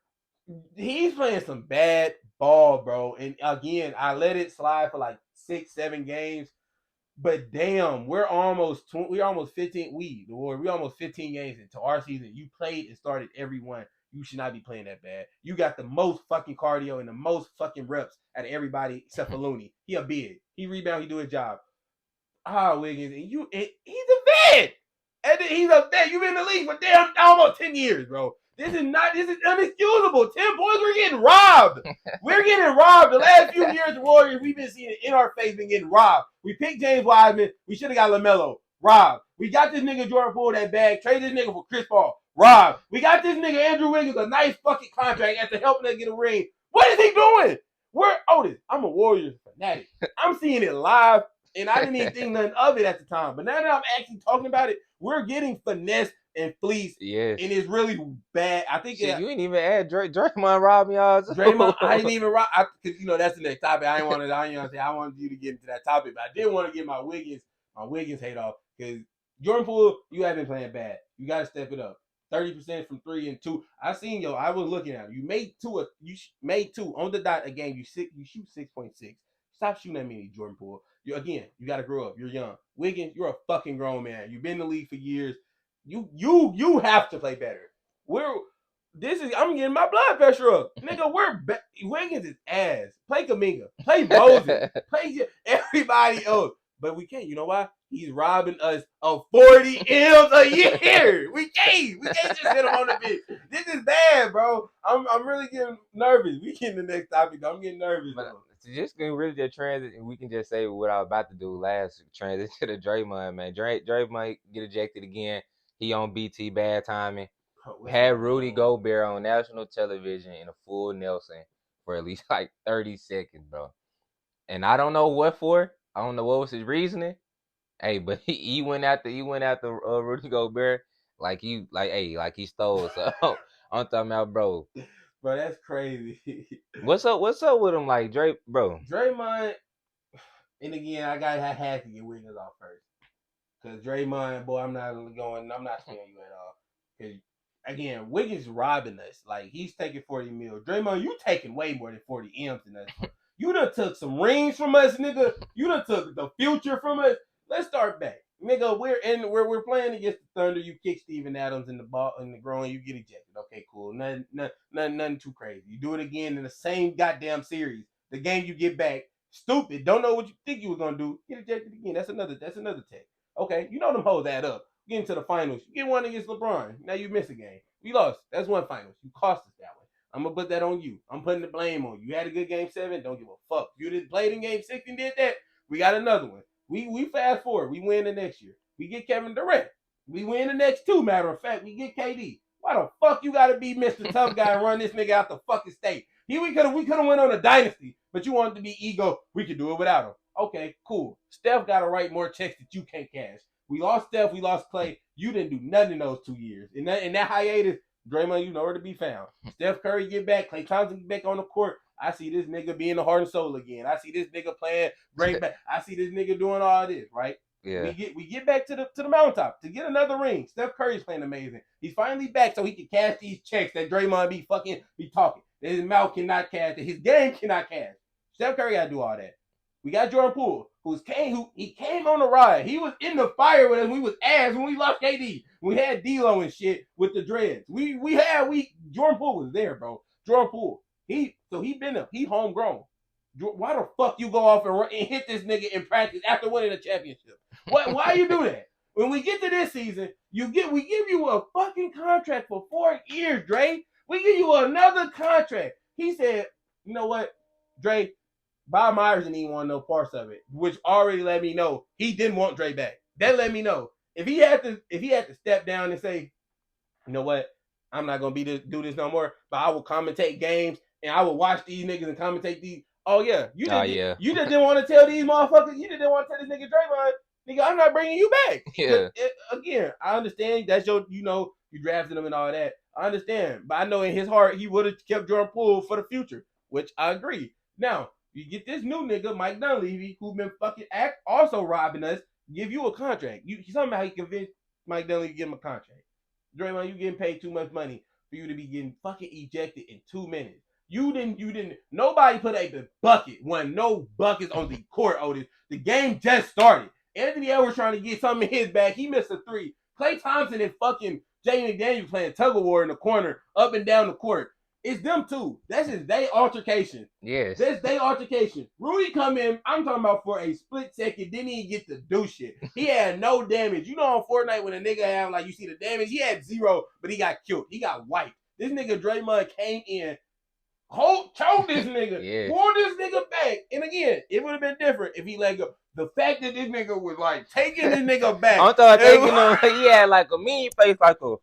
He's playing some bad ball, bro. And again, I let it slide for like 6-7 games. But damn, we're almost 15. We're almost 15 games into our season. You played and started every one. You should not be playing that bad. You got the most fucking cardio and the most fucking reps out of everybody except for Looney. He a big. He rebound. He do his job. Wiggins, and he's a vet. And he's a vet. You've been in the league for damn almost 10 years, bro. This is unexcusable. 10 boys, we're getting robbed. We're getting robbed. The last few years, the Warriors, we've been seeing it in our face, been getting robbed. We picked James Wiseman. We should have got LaMelo. Robbed. We got this nigga Jordan Poole that bag. Trade this nigga for Chris Paul. Robbed. We got this nigga Andrew Wiggins a nice fucking contract after helping us get a ring. What is he doing? I'm a Warriors fanatic. I'm seeing it live. And I didn't even think nothing of it at the time. But now that I'm actually talking about it, we're getting finessed and fleeced.
Yes.
And it's really bad. I think
you didn't even add Draymond robbed me all.
Draymond, I didn't even rob because that's the next topic. I wanted you to get into that topic, but I did want to get my Wiggins hate off because Jordan Poole, you have been playing bad. You got to step it up. 30% from 3 and 2. I was looking at you. You made two on the dot a game. You shoot 6.6. Stop shooting at me, Jordan Poole. You got to grow up. You're young. Wiggins, you're a fucking grown man. You've been in the league for years. You have to play better. I'm getting my blood pressure up. Nigga, Wiggins is ass. Play Kaminga. Play Moses. Play everybody else. But we can't. You know why? He's robbing us of 40 M's a year. We can't just hit him on the bench. This is bad, bro. I'm really getting nervous. We get in the next topic. I'm getting nervous.
But just going really just transit, we can just say what I was about to do last transition to the Draymond, man. Draymond get ejected again. He on BT, bad timing. Had Rudy Gobert on national television in a full Nelson for at least like 30 seconds, bro. And I don't know what for. I don't know what was his reasoning. Hey, but he went after Rudy Gobert like he stole. So I'm talking about, bro.
Bro, that's crazy.
What's up with him, like
Draymond, and again, I had to get Wiggins off first. Cause Draymond, boy, I'm not sparing you at all. Cause again, Wiggins robbing us. Like he's taking 40 mil. Draymond, you taking way more than 40 M's than us. You done took some rings from us, nigga. You done took the future from us. Let's start back. Nigga, we're playing against the Thunder. You kick Steven Adams in the ball in the groin, you get ejected. Okay, cool. Nothing too crazy. You do it again in the same goddamn series. The game you get back, stupid. Don't know what you think you were gonna do. Get ejected again. That's another take. Okay, you know them hoes add up. Get into the finals. You get one against LeBron. Now you miss a game. We lost. That's one finals. You cost us that one. I'm gonna put that on you. I'm putting the blame on you. You had a good game 7. Don't give a fuck. You didn't play in game 6 and did that. We got another one. We fast forward. We win the next year. We get Kevin Durant. We win the next 2. Matter of fact, we get KD. Why the fuck you gotta be Mr. Tough Guy and run this nigga out the fucking state? We could have went on a dynasty, but you wanted to be ego. We could do it without him. Okay, cool. Steph got to write more checks that you can't cash. We lost Steph. We lost Clay. You didn't do nothing in those 2 years. In that hiatus, Draymond, you know where to be found. Steph Curry get back. Klay Thompson get back on the court. I see this nigga being the heart and soul again. I see this nigga playing great back. I see this nigga doing all this, right?
Yeah.
We get back to the mountaintop to get another ring. Steph Curry's playing amazing. He's finally back so he can cash these checks that Draymond be talking. That his mouth cannot cash. That his game cannot cash. Steph Curry got to do all that. We got Jordan Poole, who came on the ride. He was in the fire with us. We was ass when we lost KD. We had D'Lo and shit with the dreads. Jordan Poole was there, bro. Jordan Poole. He been there. He homegrown. Why the fuck you go off and hit this nigga in practice after winning a championship? Why you do that? When we get to this season, we give you a fucking contract for 4 years, Dre. We give you another contract. He said, you know what, Dre, Bob Myers didn't even want no parts of it, which already let me know he didn't want Dre back. That let me know if he had to step down and say, you know what, I'm not gonna do this no more, but I will commentate games and I will watch these niggas and commentate these. Oh yeah, you just didn't want to tell these motherfuckers. You didn't want to tell this nigga Draymond, nigga, I'm not bringing you back.
Yeah.
Again, I understand that's you drafted him and all that. I understand, but I know in his heart he would have kept Jordan Poole for the future, which I agree. Now you get this new nigga Mike Dunleavy, who been fucking also robbing us. Give you a contract. Somehow he convinced Mike Dunleavy to give him a contract. Draymond, you getting paid too much money for you to be getting fucking ejected in 2 minutes. You didn't. Nobody put a bucket. No buckets on the court, Otis. The game just started. Anthony Edwards trying to get something in his bag. He missed a 3. Klay Thompson and fucking Jay McDaniels playing tug of war in the corner, up and down the court. It's them two. That's his day altercation.
Yes.
That's day altercation. Rudy come in, I'm talking about for a split second, didn't even get to do shit. He had no damage. You know on Fortnite when a nigga have, like, you see the damage, he had 0, but he got killed. He got wiped. This nigga Draymond came in, choked this nigga, pulled this nigga back. And again, it would have been different if he let go. The fact that this nigga was like taking this nigga back.
I'm talking taking him. He had like a mean face, like a.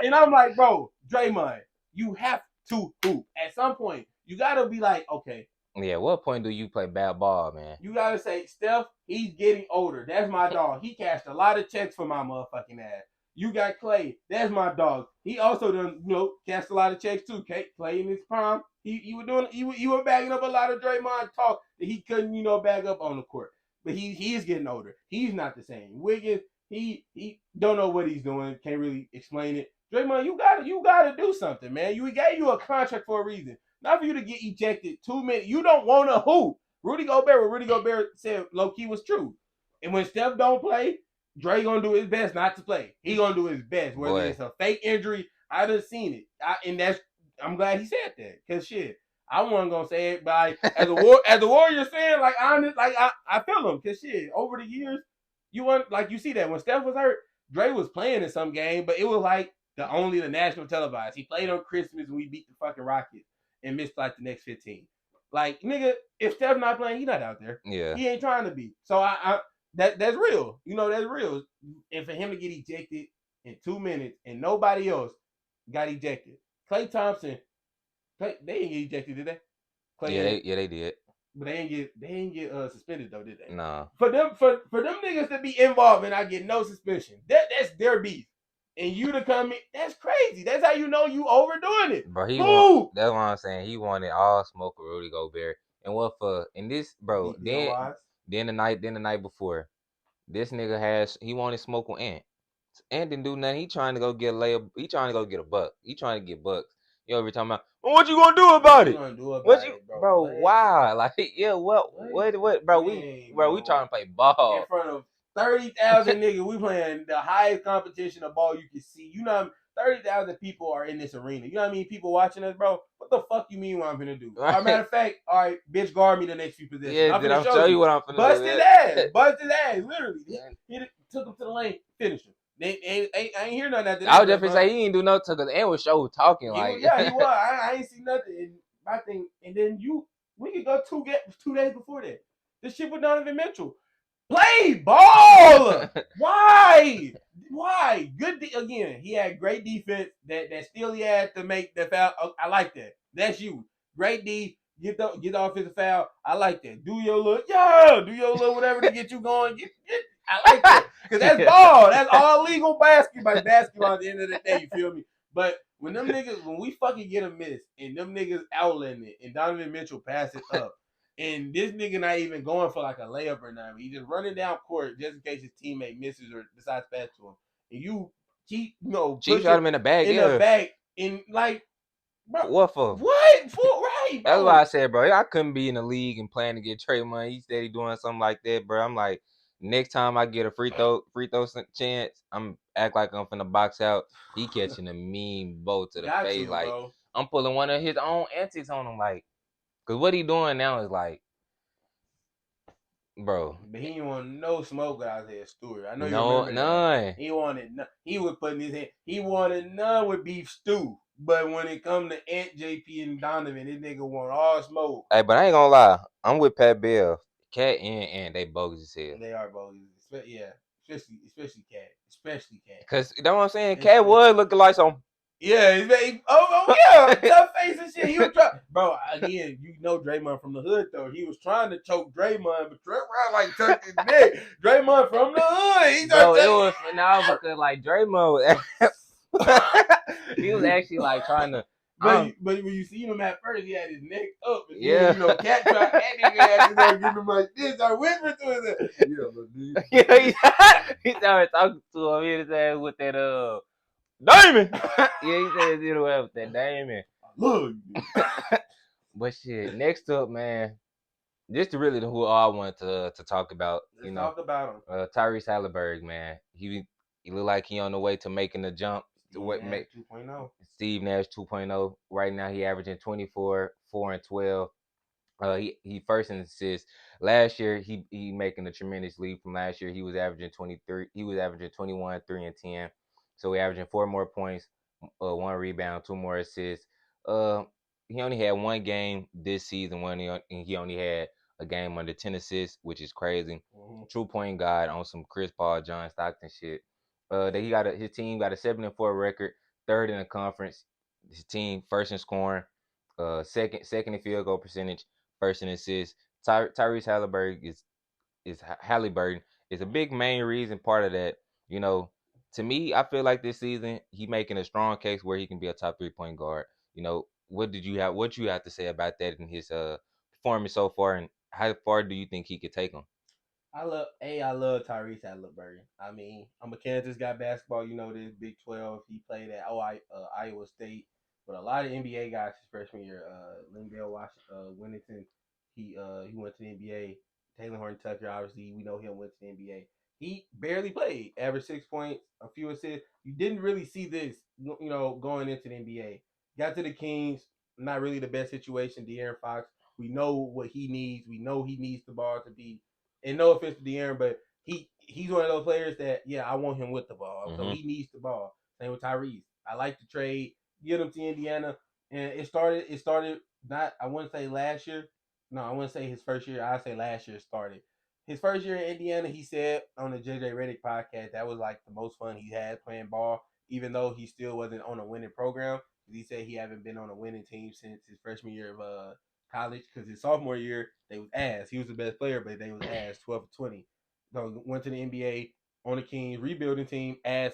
And I'm like, bro, Draymond, you have to hoop. At some point, you gotta be like, okay.
Yeah, what point do you play bad ball, man?
You gotta say, Steph, he's getting older. That's my dog. He cashed a lot of checks for my motherfucking ass. You got Clay. That's my dog. He also done, cashed a lot of checks too. Clay in his prime, he was bagging up a lot of Draymond talk that he couldn't, bag up on the court. But he is getting older. He's not the same. Wiggins, he don't know what he's doing. Can't really explain it. Draymond, you gotta do something, man. We gave you a contract for a reason. Not for you to get ejected 2 minutes. You don't want to hoop. What Rudy Gobert said low-key was true. And when Steph don't play, Dre gonna do his best not to play. He gonna do his best. Whether it's a fake injury, I done seen it. I'm glad he said that. Cause shit, I wasn't gonna say it, but as a Warrior fan, I feel him. Cause shit, over the years, you see that when Steph was hurt, Dre was playing in some game, but it was like only the national televised. He played on Christmas when we beat the fucking Rockets and missed like the next 15. Like, nigga, if Steph not playing, he not out there.
Yeah.
He ain't trying to be. So that's real. That's real. And for him to get ejected in 2 minutes and nobody else got ejected. Klay Thompson, they didn't get ejected, did they?
They did.
But they didn't get suspended though, did they?
No.
For them niggas to be involved and I get no suspension, that's their beef. And you to come in, that's crazy. That's how you know you overdoing it.
Bro, that's what I'm saying. He wanted all smoke with Rudy Gobert. And this, bro, then the night before, this nigga he wanted smoke with Ant. Ant didn't do nothing. He trying to go get a layup. He trying to go get a buck. He trying to get bucks. You every time what you gonna do about it? Bro? Why? Like, yeah, what, bro? We trying to play ball
in front of 30,000 niggas. We playing the highest competition of ball you can see. 30,000 people are in this arena. You know what I mean? People watching us, bro. What the fuck you mean what I'm gonna do? As a matter of fact, all right, bitch, guard me the next few possessions.
Yeah, I'm gonna show you what I'm gonna
do. Bust his ass. Literally. took him to the lane, finished him. I ain't hear nothing after
I
that,
was just gonna
Draymond.
say he ain't do no because and was show talking
He was,
like
yeah, he was. I ain't see nothing. And my thing, and then we could go 2 days before that. This shit with Donovan Mitchell. Play ball. Why? Why? Again. He had great defense. That still he had to make the foul. Oh, I like that. That's you. Great D. Get the offensive foul. I like that. Do your little do your little whatever to get you going. I like that because that's ball. That's all legal basketball. Basketball at the end of the day. You feel me? But when we fucking get a miss and them niggas outletting it and Donovan Mitchell pass it up and this nigga not even going for like a layup or nothing. He just running down court just in case his teammate misses or decides to pass to him. And you keep,
Chief shot
pushing
him in the back,
in the
yeah.
back and like, bro,
What for?
what? For right,
That's why
bro.
I said, bro, I couldn't be in the league and playing to get Draymond. He said he doing something like that, bro. I'm like, next time I get a free throw chance, I'm act like I'm finna box out. He catching a mean bow to the
Got
face,
to,
like
bro.
I'm pulling one of his own antics on him, like, cause what he doing now is like, bro,
But he didn't want no smoke with Isaiah Stewart. I know you
no,
remember that.
none.
He wanted he was putting his hand. He wanted none with beef stew. But when it come to Ant, JP, and Donovan, this nigga want all smoke.
Hey, but I ain't gonna lie, I'm with Pat Bell. Cat and they bogus as hell.
They are bogus. Yeah, especially Cat. Especially Cat.
Cause you know what I'm saying? Cat
Especially,
was looking like some.
yeah, yeah, tough face and shit. He was trying, bro. Again, Draymond from the hood though. He was trying to choke Draymond, but Draymond like tucked his neck. Draymond from the hood. He
Bro,
started
it was now because like Draymond he was actually like trying to
But when you see him at first, he had his neck up, and
yeah.
then Cat tried. That nigga had to start getting him like this. I whispered to his head, yeah, little dude.
He started talking to him his ass with that Diamond. Yeah, he said it with that Diamond.
Look,
But shit, next up, man, this is really who I wanted to talk about.
let's talk about him.
Tyrese Haliburton, man. He look like he on the way to making the jump to
Steve
what
Nash
make
2.0.
Steve Nash 2.0. Right now he averaging 24, 4 and 12. He first in assists. Last year he making a tremendous leap from last year. He was averaging 23. He was averaging 21, 3 and 10. So he averaging 4 more points, 1 rebound, 2 more assists. Uh, he only had one game this season when he only had a game under 10 assists, which is crazy.
Mm-hmm.
True point guard on some Chris Paul, John Stockton shit. That his team got a 7-4 record, third in the conference. His team first in scoring, second in field goal percentage, first in assists. Tyrese Halliburton is a big main reason part of that. You know, to me, I feel like this season he making a strong case where he can be a top 3 point guard. What you have to say about that in his performance so far, and how far do you think he could take him?
I love Tyrese Haliburton. I mean, I'm a Kansas guy basketball. This Big 12. He played at Iowa State, but a lot of NBA guys his freshman year. Lindale Winnington, he went to the NBA. Taylor Horn Tucker, obviously, we know him went to the NBA. He barely played, averaged 6 points, a few assists. You didn't really see this, going into the NBA. Got to the Kings, not really the best situation. De'Aaron Fox, we know what he needs. We know he needs the ball to be, and no offense to De'Aaron, but he's one of those players that I want him with the ball. So he needs the ball. Same with Tyrese. I like the trade. Get him to Indiana, and it started not, I wouldn't say last year. No, I wouldn't say his first year. I say last year started. His first year in Indiana, he said on the JJ Redick podcast that was like the most fun he had playing ball, even though he still wasn't on a winning program. He said he haven't been on a winning team since his freshman year of college, because his sophomore year they was ass. He was the best player, but they was ass, 12-20. So went to the NBA on the Kings rebuilding team, ass.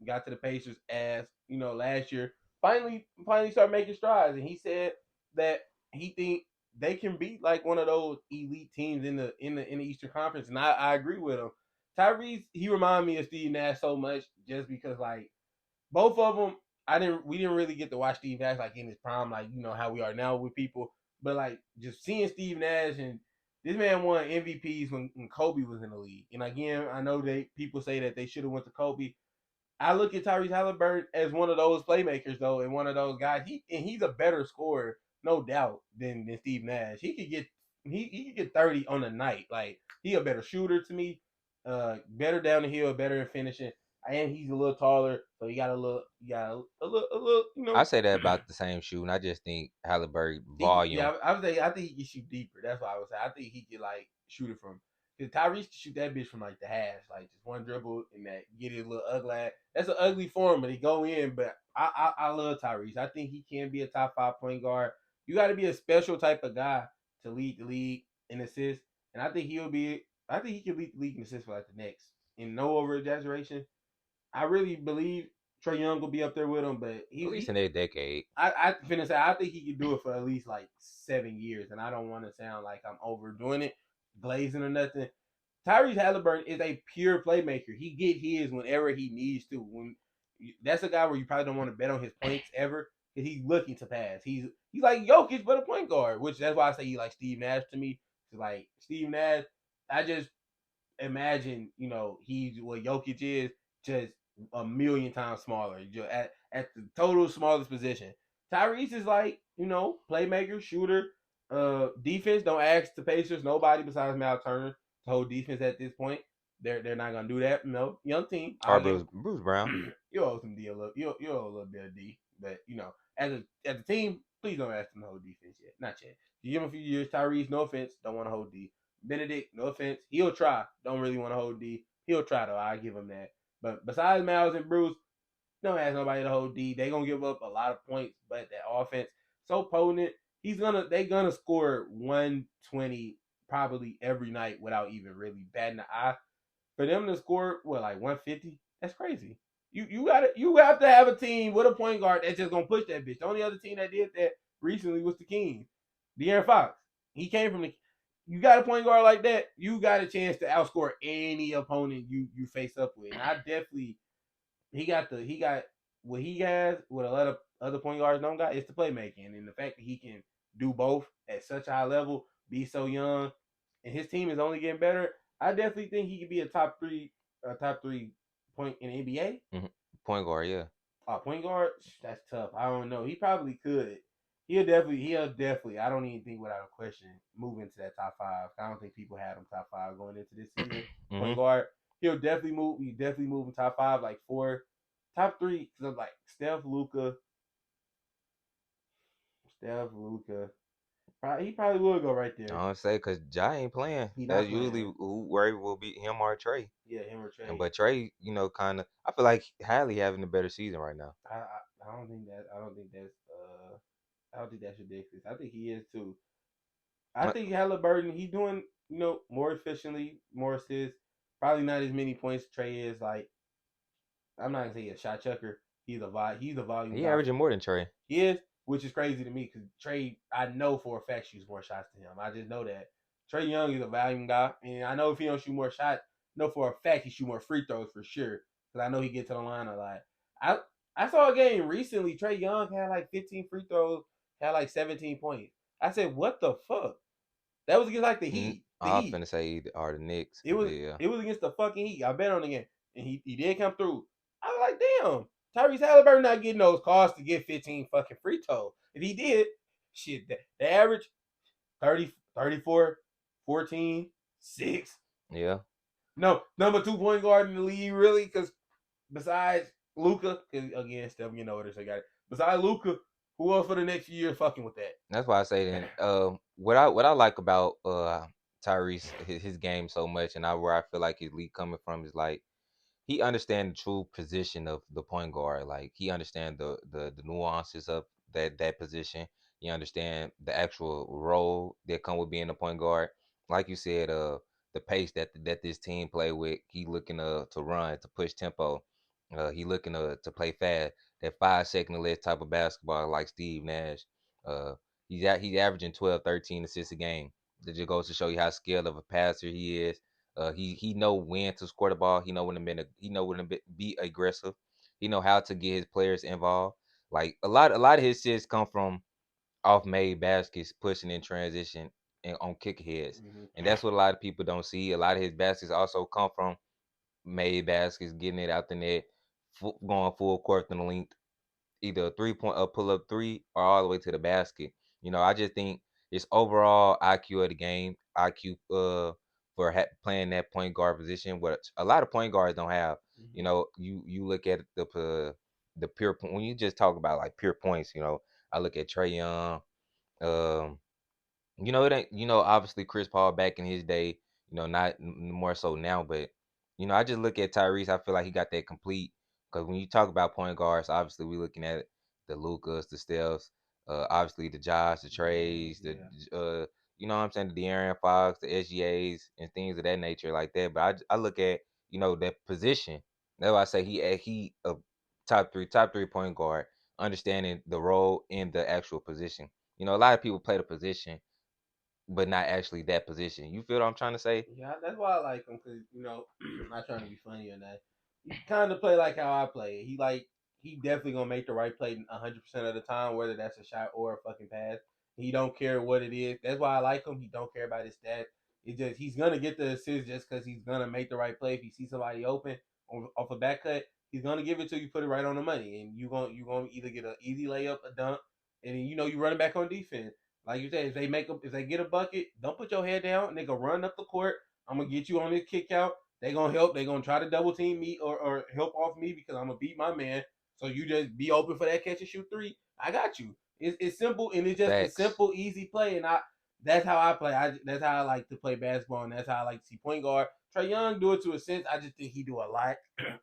Got to the Pacers, ass. Last year finally started making strides, and he said that he think they can beat like one of those elite teams in the Eastern Conference, and I agree with him. Tyrese, he reminded me of Steve Nash so much just because like both of them, we didn't really get to watch Steve Nash like in his prime, like how we are now with people. But like just seeing Steve Nash, and this man won MVPs when Kobe was in the league. And again, I know people say that they should have went to Kobe. I look at Tyrese Haliburton as one of those playmakers though, and one of those guys. He's a better scorer, no doubt, than Steve Nash. He could get 30 on a night. Like he a better shooter to me. better down the hill, better in finishing. And he's a little taller, so he got a little,
I say that about the same shooting. I just think Haliburton volume.
I would say I think he can shoot deeper. That's what I would say. I think he could like shoot it from. Cause Tyrese can shoot that bitch from like the hash, like just one dribble and that get it a little ugly. That's an ugly form, but he go in. But I love Tyrese. I think he can be a top 5 point guard. You got to be a special type of guy to lead the league in assists, and I think he'll be. I think he can lead the league in assists for like the next. In no over exaggeration, I really believe Trey Young will be up there with him, but
At least
he
in a decade.
I finna say I think he could do it for at least like 7 years, and I don't want to sound like I'm overdoing it, glazing or nothing. Tyrese Haliburton is a pure playmaker. He get his whenever he needs to. When that's a guy where you probably don't want to bet on his points ever because he's looking to pass. He's like Jokic, but a point guard, which that's why I say he like Steve Nash to me. Like Steve Nash, I just imagine, he's what Jokic is, just a million times smaller. Just at the total smallest position. Tyrese is like, playmaker, shooter, defense. Don't ask the Pacers, nobody besides Mal Turner to hold defense at this point. They're not gonna do that. No, young team.
Or
I'll give
Bruce Brown.
you owe some D a little. You owe a little bit of D, but as a team, please don't ask them to hold defense yet. Not yet. You give him a few years. Tyrese, no offense, don't want to hold D. Benedict, no offense, he'll try. Don't really want to hold D. He'll try though. I give him that. But besides Miles and Bruce, don't ask nobody to hold D. They gonna give up a lot of points, but that offense so potent. They gonna score 120 probably every night without even really batting an eye. For them to score like 150, that's crazy. You have to have a team with a point guard that's just gonna push that bitch. The only other team that did that recently was the Kings. De'Aaron Fox. He came from the. You got a point guard like that, you got a chance to outscore any opponent you face up with. And I definitely he got what he has, what a lot of other point guards don't got, is the playmaking. And the fact that he can do both at such a high level, be so young, and his team is only getting better. I definitely think he could be a top three point in the NBA.
Mm-hmm. Point guard, yeah.
Point guard, that's tough. I don't know. He probably could. He'll definitely. I don't even think without a question move into that top 5. I don't think people had him top 5 going into this season. Point
Mm-hmm.
guard, he'll definitely move. He definitely move in top 5, like 4, top 3. Cause like Steph, Luca. He probably will go right
I
there.
don't say because Ja ain't playing.
He
That's
not
usually
playing.
where it will be him or Trey.
Yeah, him or
And
Trey.
but Trey, kind of. I feel like Hallie having a better season right now.
I don't think that. I don't think that's. I don't think that's ridiculous. I think he is too. I
But
think Halliburton, he doing, more efficiently, more assists. Probably not as many points Trey is. Like, I'm not gonna say he's a shot chucker. He's a volume
he
guy.
averaging more than Trey.
He is, which is crazy to me because Trey, I know for a fact shoots more shots than him. I just know that. Trey Young is a volume guy, and I know if he don't shoot more shots, I know for a fact he shoot more free throws for sure. Because I know he gets to the line a lot. I I saw a game recently. Trey Young had like 15 free throws, had like 17 points. I said, what the fuck? That was against like the Heat. The
I'm
Heat.
finna say are the Knicks.
It was
Yeah,
it was against the fucking Heat. I bet on the game, and he did come through. I was like, damn, Tyrese Haliburton not getting those calls to get 15 fucking free throws. If he did, shit, the average 30, 34, 14, 6.
yeah.
No, number 2 point guard in the league, really, because besides Luca, because again, Steph, what they got. Besides Luca, who else for the next few years fucking with that?
That's why I say then. What I like about Tyrese his game so much, and where I feel like his lead coming from is like he understand the true position of the point guard. Like he understand the nuances of that position. He understand the actual role that come with being a point guard. Like you said, the pace that this team play with. He looking to run to push tempo. He looking to play fast. That 5 second or less type of basketball like Steve Nash. Uh, he's averaging 12, 13 assists a game. That just goes to show you how skilled of a passer he is. He know when to score the ball. He know when to be aggressive. He know how to get his players involved. Like a lot of his assists come from off made baskets, pushing in transition and on kick heads, and
Mm-hmm.
that's what a lot of people don't see. A lot of his baskets also come from made baskets, getting it out the net, going full court in the length, either a 3 point pull up three or all the way to the basket. I just think his overall IQ of the game, IQ for playing that point guard position. What a lot of point guards don't have. You
Mm-hmm.
know, you look at the pure point when you just talk about like pure points. You know, I look at Trey Young. Um, you know, it ain't, you know, obviously Chris Paul back in his day, you know, not more so now, but you know, I just look at Tyrese. I feel like he got that complete. Because when you talk about point guards, obviously we're looking at the Lucas, the Stephs, obviously the Josh, the Trays, the
Yeah.
you know what I'm saying, the De'Aaron Fox, the SGAs, and things of that nature like that. But I look at, you know, that position. That's why I say he a top three point guard, understanding the role in the actual position. You know, a lot of people play the position but not actually that position. You feel what I'm trying to say?
Yeah, that's why I like him because not trying to be funny or that. He kind of play like how I play. He definitely gonna make the right play 100% of the time, whether that's a shot or a fucking pass. He don't care what it is. That's why I like him. He don't care about his stats. It just he's gonna get the assist just because he's gonna make the right play. If he sees somebody open off a back cut, he's gonna give it to you, put it right on the money, and you gonna either get an easy layup, a dunk, and then you run it back on defense. Like you said, if they get a bucket, don't put your head down. They gonna run up the court. I'm gonna get you on this kick out. They gonna help. They gonna try to double team me or help off me because I'm gonna beat my man. So you just be open for that catch and shoot three. I got you. It's simple and it's just a
Facts.
simple, easy play. And that's how I play. That's how I like to play basketball, and that's how I like to see point guard. Trey Young do it to a sense. I just think he do a lot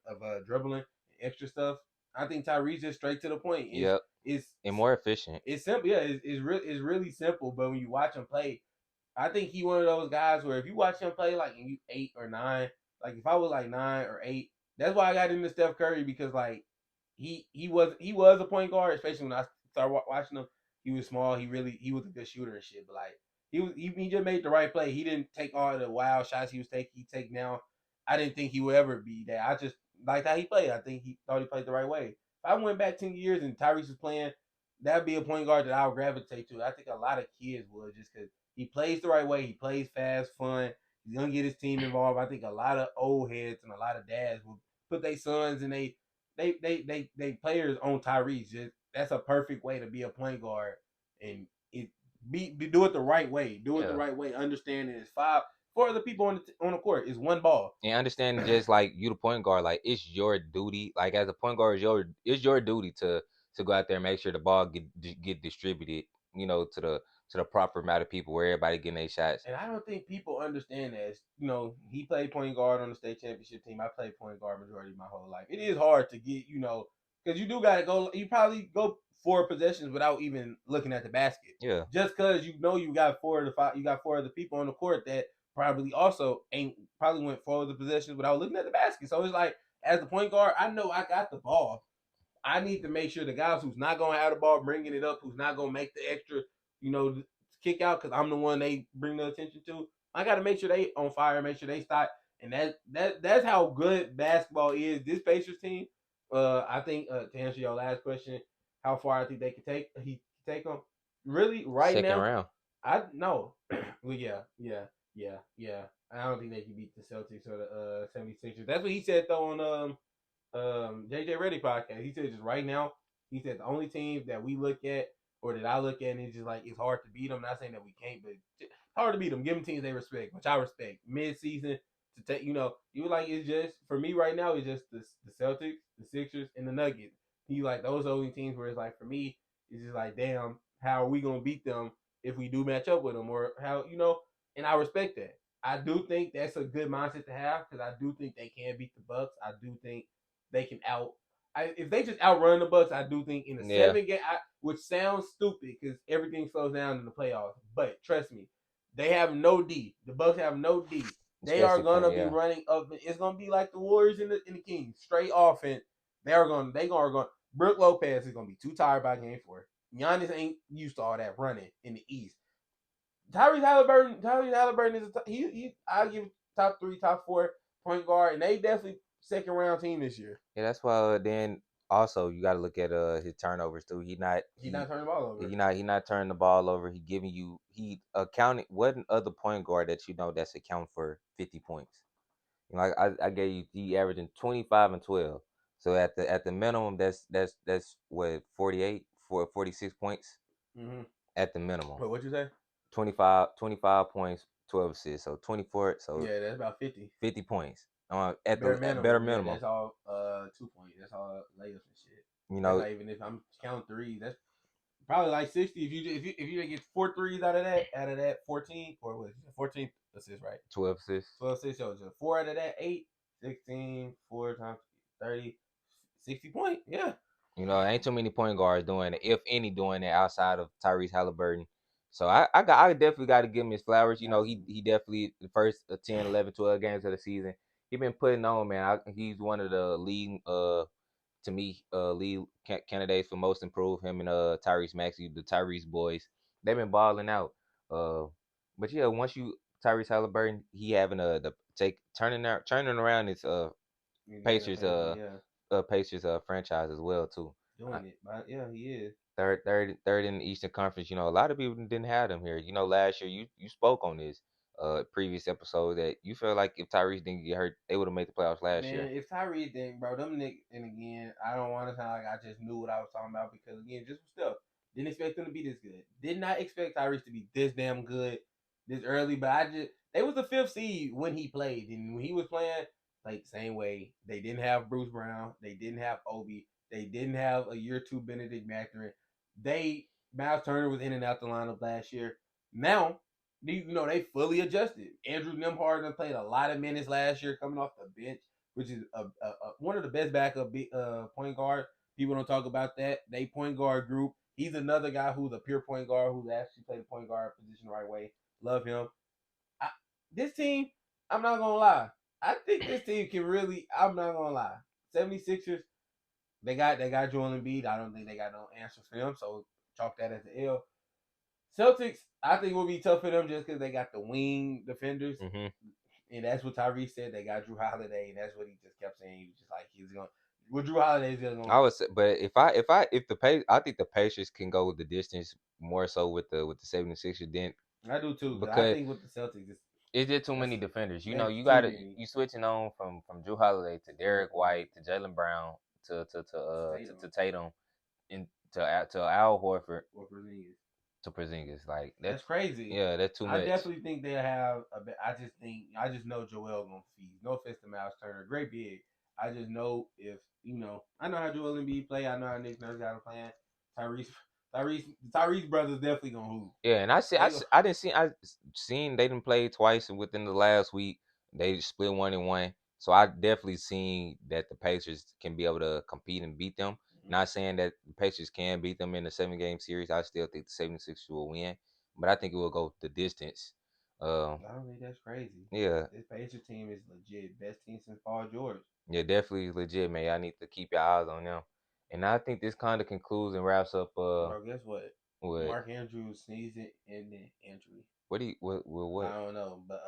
of dribbling and extra stuff. I think Tyrese just straight to the point. Is
Yep.
is
And more efficient.
it's simple. Yeah, it's really simple. But when you watch him play, I think he one of those guys where if you watch him play like and you 8 or 9, like if I was like 9 or 8, that's why I got into Steph Curry because like he was a point guard, especially when I started watching him. He was small. He was a good shooter and shit. But like he just made the right play. He didn't take all the wild shots he was taking. He take now. I didn't think he would ever be that. I just liked how he played. I think he thought he played the right way. If I went back 10 years and Tyrese was playing, that'd be a point guard that I would gravitate to. I think a lot of kids would just because he plays the right way. He plays fast, fun. He's gonna get his team involved. I think a lot of old heads and a lot of dads will put their sons and they players on Tyrese. Just that's a perfect way to be a point guard and do it the right way. Do it the
Yeah.
right way. Understanding it's four other people on the court. It's one ball.
And understanding just like you the point guard, like it's your duty. Like as a point guard, it's your duty to go out there and make sure the ball get distributed, you know, to the proper amount of people where everybody getting their shots.
And I don't think people understand that. He played point guard on the state championship team. I played point guard majority of my whole life. It is hard to get, because you do got to go. You probably go 4 possessions without even looking at the basket.
Yeah.
Just because you got 4 of the 5, you got 4 of the people on the court that probably also ain't probably went 4 of the possessions without looking at the basket. So it's like, as the point guard, I know I got the ball. I need to make sure the guys who's not gonna have the ball bringing it up, who's not gonna make the extra, you know, kick out because I'm the one they bring the attention to. I got to make sure they on fire, make sure they start, and that's how good basketball is. This Pacers team, I think to answer your last question, how far I think they could take them. Really, right
Second
now,
round.
I no, well, yeah. I don't think they can beat the Celtics or the 76ers. That's what he said though on JJ Reddy podcast. He said just right now, he said the only team that we look at or that I look at and it's just like it's hard to beat them. Not saying that we can't, but it's hard to beat them. Give them teams they respect, which I respect. Mid season to take, you like it's just for me right now. It's just the Celtics, the Sixers, and the Nuggets. He like those are the only teams where it's like for me, it's just like damn, how are we gonna beat them if we do match up with them or how And I respect that. I do think that's a good mindset to have because I do think they can beat the Bucks. I do think they can if they just outrun the Bucks, I do think in a
Yeah.
7 game, which sounds stupid because everything slows down in the playoffs. But trust me, they have no D. The Bucks have no D. They are
Especially for
gonna be
yeah.
running up. It's gonna be like the Warriors and the Kings, straight offense. They are going. Brook Lopez is gonna be too tired by game 4. Giannis ain't used to all that running in the East. Tyrese Haliburton is I give top 3, top 4 point guard, and they definitely second round team this year.
Yeah, that's why then also you gotta look at his turnovers too.
He's not turning the ball over.
He not turning the ball over. He giving you he accounting what other point guard that you know that's accounting for 50 points. You know, I gave you he averaging 25 and 12. So at the minimum that's what 48 for 46 points
Mm-hmm.
at the minimum.
Wait, what you say?
25 points, 12 assists, so 24, so
Yeah, that's about 50.
50 points. At
Bare
the at bare
minimum, yeah,
minimum.
that's all 2 point. That's all layups and shit.
You
That's
know,
not even if I'm counting threes. That's probably like 60 if you get 4 threes out of that 14 or what 14 assists, right?
12 assists.
12 assists, so just 4 out of that 8, 16, 4 times 30, 60 point. Yeah.
You know, ain't too many point guards doing it, if any, doing it outside of Tyrese Haliburton. So I definitely got to give him his flowers. You know,
Absolutely.
he definitely the first 10, 11, 12 games of the season, he been putting on, man. He's one of the leading to me lead candidates for most improved. Him and Tyrese Maxey, the Tyrese boys, they've been balling out. Uh, but yeah, once you Tyrese Haliburton, he having the turning around his
You gotta
Pacers
pay, yeah,
Pacers franchise as well too. Uh,
doing it. But yeah, he is.
third in the Eastern Conference. You know, a lot of people didn't have them here. You know, last year you spoke on this previous episode that you feel like if Tyrese didn't get hurt, they would have made the playoffs last
Man,
year.
if Tyrese didn't, bro, them Nick, and again, I don't want to sound like I just knew what I was talking about because again, just stuff. Didn't expect them to be this good. Did not expect Tyrese to be this damn good this early, but I just they was the fifth seed when he played, and when he was playing, like the same way. They didn't have Bruce Brown, they didn't have Obi, they didn't have a year two Benedict Mathurin. They Miles Turner was in and out the lineup last year. Now they fully adjusted. Andrew Nemhard played a lot of minutes last year coming off the bench, which is one of the best backup point guard. People don't talk about that. They point guard group. He's another guy who's a pure point guard who's actually played the point guard position the right way. Love him. I, this team, I'm not gonna lie. I think this team can really. I'm not gonna lie. 76ers, they got Joel Embiid. I don't think they got no answers for him. So chalk that as an L. Celtics, I think will be tough for them just because they got the wing defenders.
Hmm.
And that's what Tyrese said. They got Drew Holiday, and that's what he just kept saying. He was just like he's going. With Drew Holiday, he's going.
I would say, but if the I think the Pacers can go the distance more so with the 76ers then
I do too, because I
because
think with the Celtics,
it's just too
that's
many defenders. You know,
that's
you
too
got to
many.
you switching on from Drew Holiday to Derek White to Jalen Brown to Tatum and to Al Horford
Or Porzingis.
to Porzingis. Like
That's crazy.
yeah, that's too
I
much.
definitely think they have. I just know Joel gonna feed. No offense to Miles Turner, great big. I just know if I know how Joel Embiid play. I know how Nick Nurse got him playing. Tyrese, Tyrese brothers definitely gonna hoop.
Yeah, and
They go.
I didn't see I seen they didn't play twice within the last week. They split 1-1. So I definitely seen that the Pacers can be able to compete and beat them. Not saying that the Pacers can beat them in the 7 game series. I still think the 76ers will win, but I think it will go the distance. Um,
I don't think that's crazy.
yeah,
This Pacers team is legit. Best team since Paul George.
yeah, definitely legit, man. I need to keep your eyes on them. And I think this kind of concludes and wraps up
Bro, guess what?
with
Mark Andrews sneezing and then injury.
what do you what
I don't know, but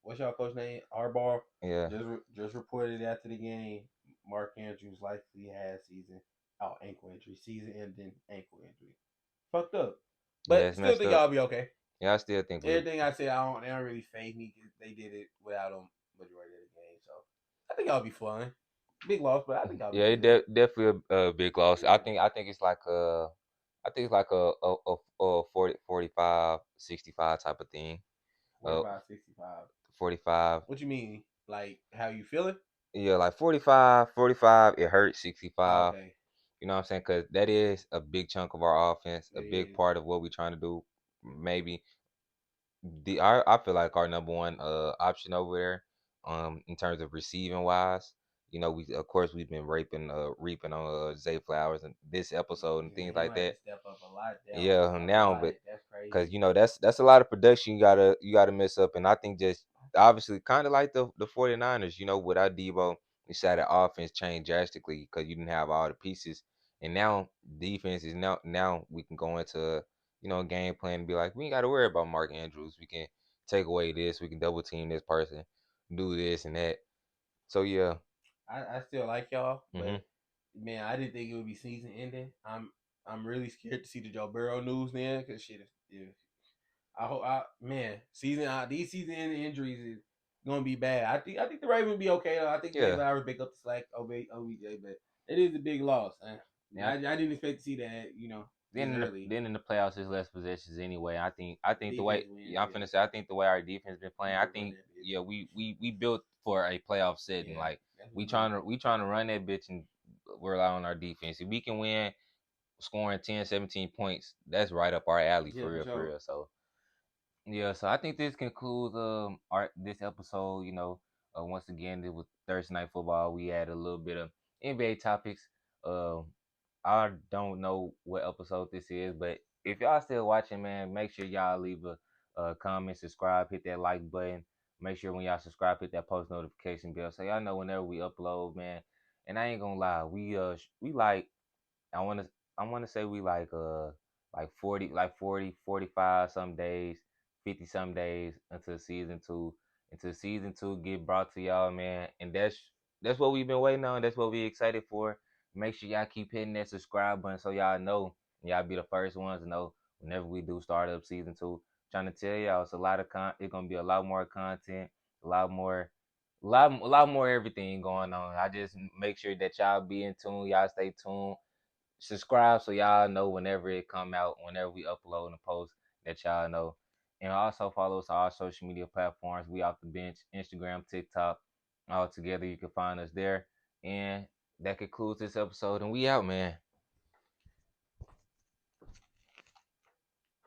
what's y'all coach name? Harbaugh
yeah.
just reported after the game. Mark Andrews likely has ankle injury, season ending ankle injury. Fucked up,
Yeah,
but
it's
still
messed
think
up.
y'all be okay.
Yeah, I still think we.
Everything I said, they don't really fade me because they did it without him majority of the game. So I think I'll be fine. Big loss, but I think I'll be
Yeah, it
good.
definitely a big loss.
Yeah,
I think it's like a 40, 45, 65 type of thing. Uh,
45, 65.
45.
What you mean? Like how you feeling?
Yeah, like 45, 45. It hurts
Oh,
65.
okay,
You know what I'm saying? Because that is a big chunk of our offense,
it
a big
is.
part of what we're trying to do. Maybe I feel like our number one option over there, in terms of receiving wise. You know, we of course we've been reaping on Zay Flowers and this episode and
Man,
things
he
like
gonna have
that.
to step up a lot down.
Yeah,
A
now,
lot.
but
That's
because
crazy.
you know that's a lot of production you gotta mess up, and I think just obviously kind of like the 49ers. You know, without Debo, we saw the offense change drastically because you didn't have all the pieces, and now defense is now we can go into a game plan and be like we ain't got to worry about Mark Andrews. We can take away this, we can double team this person, do this and that. So yeah.
I still like y'all,
Hmm.
but man, I didn't think it would be season ending. I'm really scared to see the Joe Burrow news then, because shit, if I hope these season ending injuries is gonna be bad. I think the Ravens will be okay though. I think Zay
Yeah.
Flowers pick up the slack, OBJ, but it is a big loss.
Yeah.
I didn't expect to see that. It's early.
Then in the playoffs, there's less possessions anyway. I think the way
Defense wins.
yeah, I'm
Yeah,
finna say I think the way our defense been playing,
we
I
could run
think
that bitch.
yeah we built for a playoff setting.
Yeah,
Like
that's what
we
we do.
trying to run that bitch and rely on our defense. If we can win scoring 10, 17 points, that's right up our alley
Yeah, for
for
sure.
real. So yeah, so I think this concludes our this episode. Once again, it was Thursday night football. We had a little bit of NBA topics. Um, I don't know what episode this is, but if y'all still watching, man, make sure y'all leave a comment, subscribe, hit that like button. Make sure when y'all subscribe, hit that post notification bell so y'all know whenever we upload, man. And I ain't gonna lie, we like I want to I want to say we like 40 45 some days, 50 some days until season 2 get brought to y'all, man. And that's what we've been waiting on. That's what we excited for. Make sure y'all keep hitting that subscribe button so y'all know, and y'all be the first ones to know whenever we do start up season 2. Trying to tell y'all it's a lot of it's going to be a lot more content, a lot more a lot more everything going on. I just make sure that y'all be in tune, y'all stay tuned, subscribe so y'all know whenever it come out, whenever we upload and post, that y'all know. And also follow us on our social media platforms. We off the bench, Instagram, TikTok, all together. You can find us there. And that concludes this episode. And we out, man.